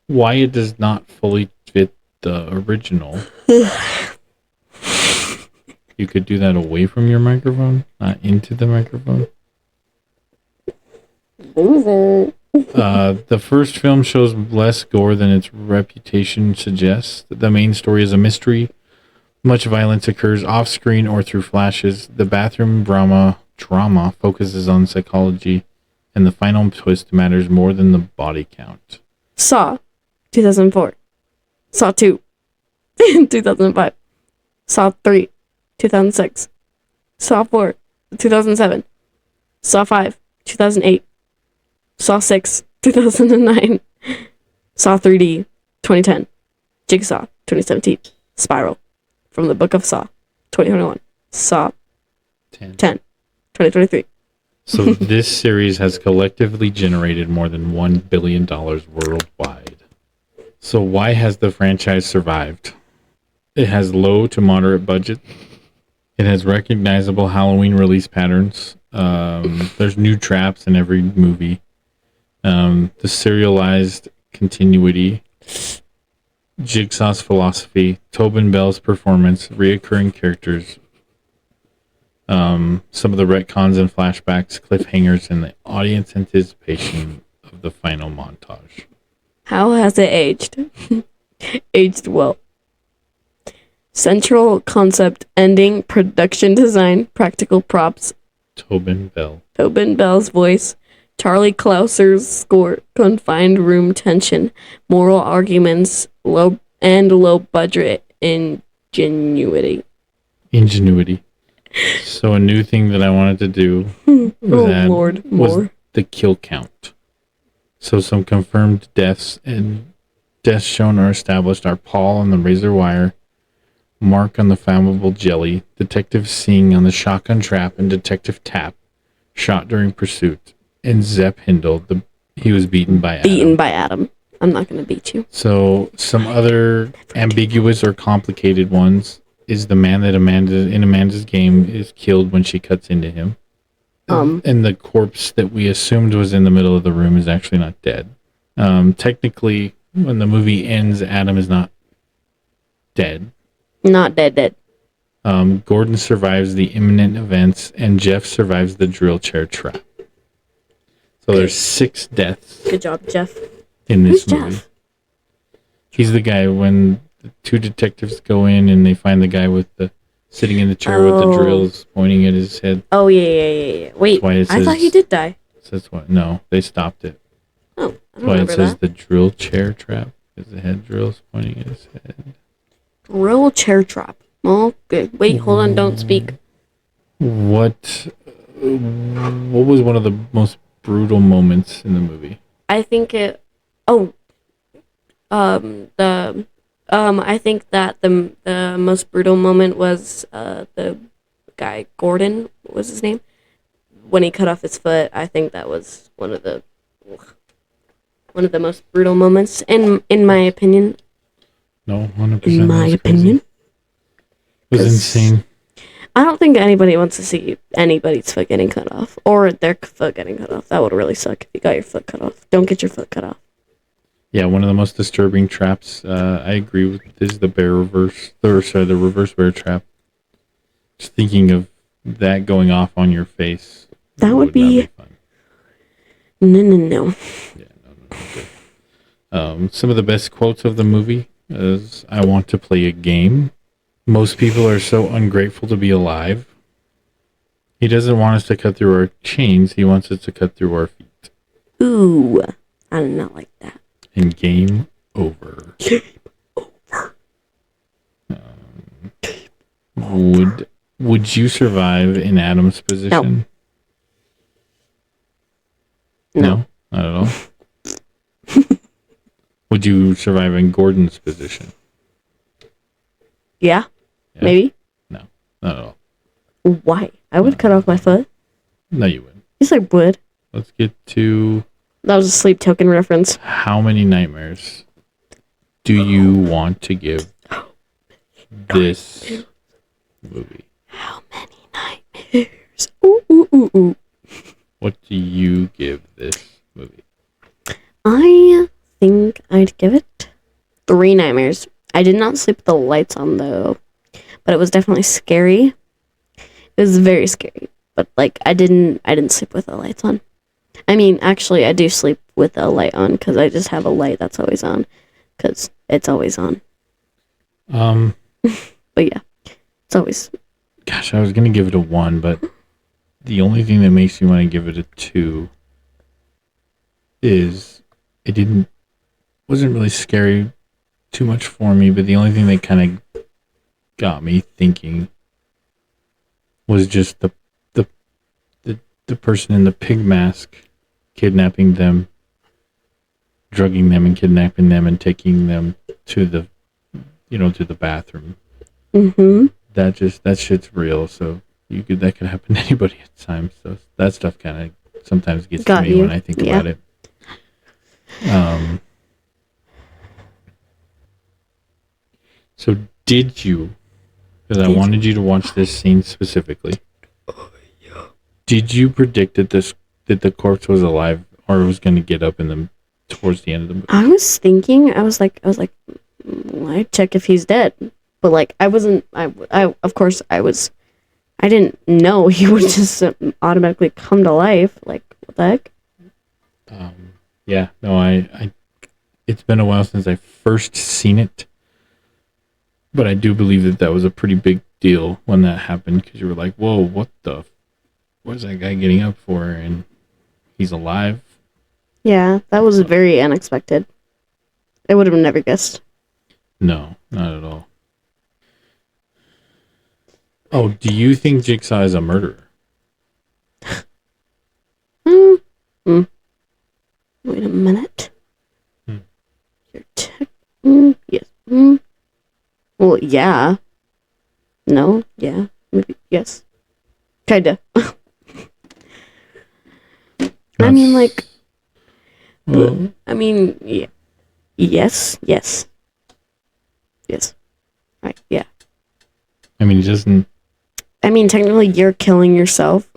it does not fully fit the original. You could do that away from your microphone, not into the microphone. The first film shows less gore than its reputation suggests. The main story is a mystery. Much violence occurs off-screen or through flashes. The bathroom drama focuses on psychology, and the final twist matters more than the body count. Saw, 2004. Saw 2, 2005. Saw 3, 2006. Saw 4, 2007. Saw 5, 2008. Saw 6, 2009. Saw 3D, 2010. Jigsaw, 2017. Spiral, from the Book of Saw, 2021. Saw 10, 2023. So this series has collectively generated more than $1 billion worldwide. So why has the franchise survived? It has low to moderate budget. It has recognizable Halloween release patterns. There's new traps in every movie. The serialized continuity, Jigsaw's philosophy, Tobin Bell's performance, reoccurring characters, some of the retcons and flashbacks, cliffhangers, and the audience anticipation of the final montage. How has it aged? Aged well. Central concept, ending, production design, practical props. Tobin Bell's voice. Charlie Clouser's score. Confined room tension. Moral arguments. Low budget ingenuity. So a new thing that I wanted to do was the kill count. So some confirmed deaths and deaths shown or established are Paul on the razor wire, Mark on the flammable jelly, Detective Singh on the shotgun trap, and Detective Tap shot during pursuit, and Zepp Hindle, he was beaten by Adam. Beaten by Adam. I'm not going to beat you. So some other ambiguous or complicated ones is the man that Amanda's game is killed when she cuts into him. And the corpse that we assumed was in the middle of the room is actually not dead. Technically, when the movie ends, Adam is not dead. Not dead. Gordon survives the imminent events, and Jeff survives the drill chair trap. So there's 6 deaths. Good job, Jeff. In this Who's movie. Jeff? He's the guy when the 2 detectives go in and they find the guy with the sitting in the chair with the drills pointing at his head. Oh, yeah. Wait, I thought he did die. Says what? No, they stopped it. Oh, I don't Why remember it says that. the drill chair trap because the head drills pointing at his head. Drill chair trap. Oh, good. Wait, hold on, don't speak. What was one of the most brutal moments in the movie? I think it. I think that the most brutal moment was the guy Gordon. What was his name? When he cut off his foot. I think that was one of the most brutal moments in my opinion. No, 100%. In my opinion, it was insane. I don't think anybody wants to see anybody's foot getting cut off or their foot getting cut off. That would really suck if you got your foot cut off. Don't get your foot cut off. Yeah, one of the most disturbing traps, I agree with, is the the reverse bear trap. Just thinking of that going off on your face. That would be fun. No. Yeah, no. Some of the best quotes of the movie is, "I want to play a game. Most people are so ungrateful to be alive. He doesn't want us to cut through our chains. He wants us to cut through our feet." Ooh, I do not like that. And game over. Game over. Would you survive in Adam's position? No, not at all. Would you survive in Gordon's position? Yeah, maybe. No, not at all. Why? I would cut off my foot. No, you wouldn't. Yes, I would. Let's get to... That was a sleep token reference. How many nightmares do you want to give this movie? How many nightmares? Ooh. What do you give this movie? I think I'd give it 3 nightmares. I did not sleep with the lights on though, but it was definitely scary. It was very scary, but like I didn't sleep with the lights on. I mean, actually, I do sleep with a light on because I just have a light that's always on because it's always on. But yeah, it's always. Gosh, I was gonna give it a 1, but the only thing that makes me want to give it a 2 is it wasn't really scary too much for me, but the only thing that kind of got me thinking was just the person in the pig mask kidnapping them, drugging them and kidnapping them and taking them to the bathroom. Mm-hmm. That shit's real, so that could happen to anybody at times. So that stuff kind of sometimes gets to me when I think about it. So did you, because I wanted you to watch this scene specifically. Oh, yeah. Did you predict that the corpse was alive or was going to get up towards the end of the movie? I was thinking, I was like, I'd check if he's dead, but like I wasn't. Of course I didn't know he would just automatically come to life. Like what the heck? Yeah. No. I. It's been a while since I first seen it. But I do believe that was a pretty big deal when that happened, because you were like, whoa, what is that guy getting up for? And he's alive. Yeah, that was very unexpected. I would have never guessed. No, not at all. Oh, do you think Jigsaw is a murderer? Wait a minute. Yes. Well, yeah. No? Yeah. Maybe. Yes. Kinda. I mean, like... Well, yeah. Yes. Yes. Yes. Right, yeah. I mean, he doesn't. I mean, technically, you're killing yourself.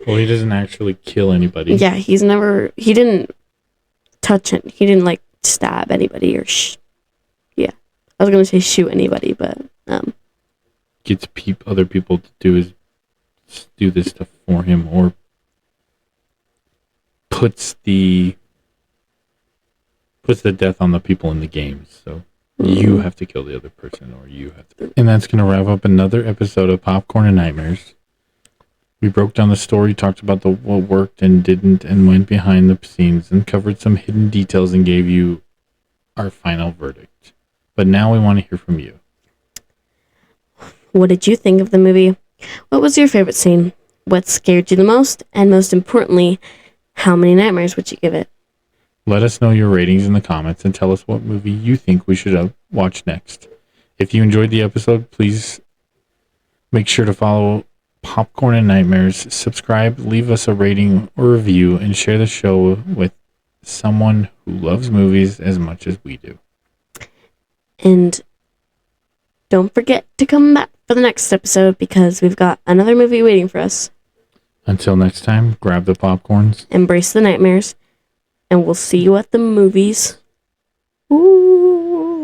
Well, he doesn't actually kill anybody. Yeah, he didn't touch it. He didn't, like, stab anybody or yeah. I was gonna say shoot anybody, but, Gets other people to do this stuff for him, or puts the death on the people in the games. So you have to kill the other person, or you have to. And that's going to wrap up another episode of Popcorn and Nightmares. We broke down the story, talked about what worked and didn't, and went behind the scenes and covered some hidden details and gave you our final verdict. But now we want to hear from you. what did you think of the movie? What was your favorite scene? What scared you the most? And most importantly, how many nightmares would you give it? Let us know your ratings in the comments and tell us what movie you think we should watch next. If you enjoyed the episode, please make sure to follow Popcorn and Nightmares, subscribe, leave us a rating or review, and share the show with someone who loves movies as much as we do. And don't forget to come back for the next episode because we've got another movie waiting for us. Until next time, grab the popcorns. Embrace the nightmares. And we'll see you at the movies. Ooh.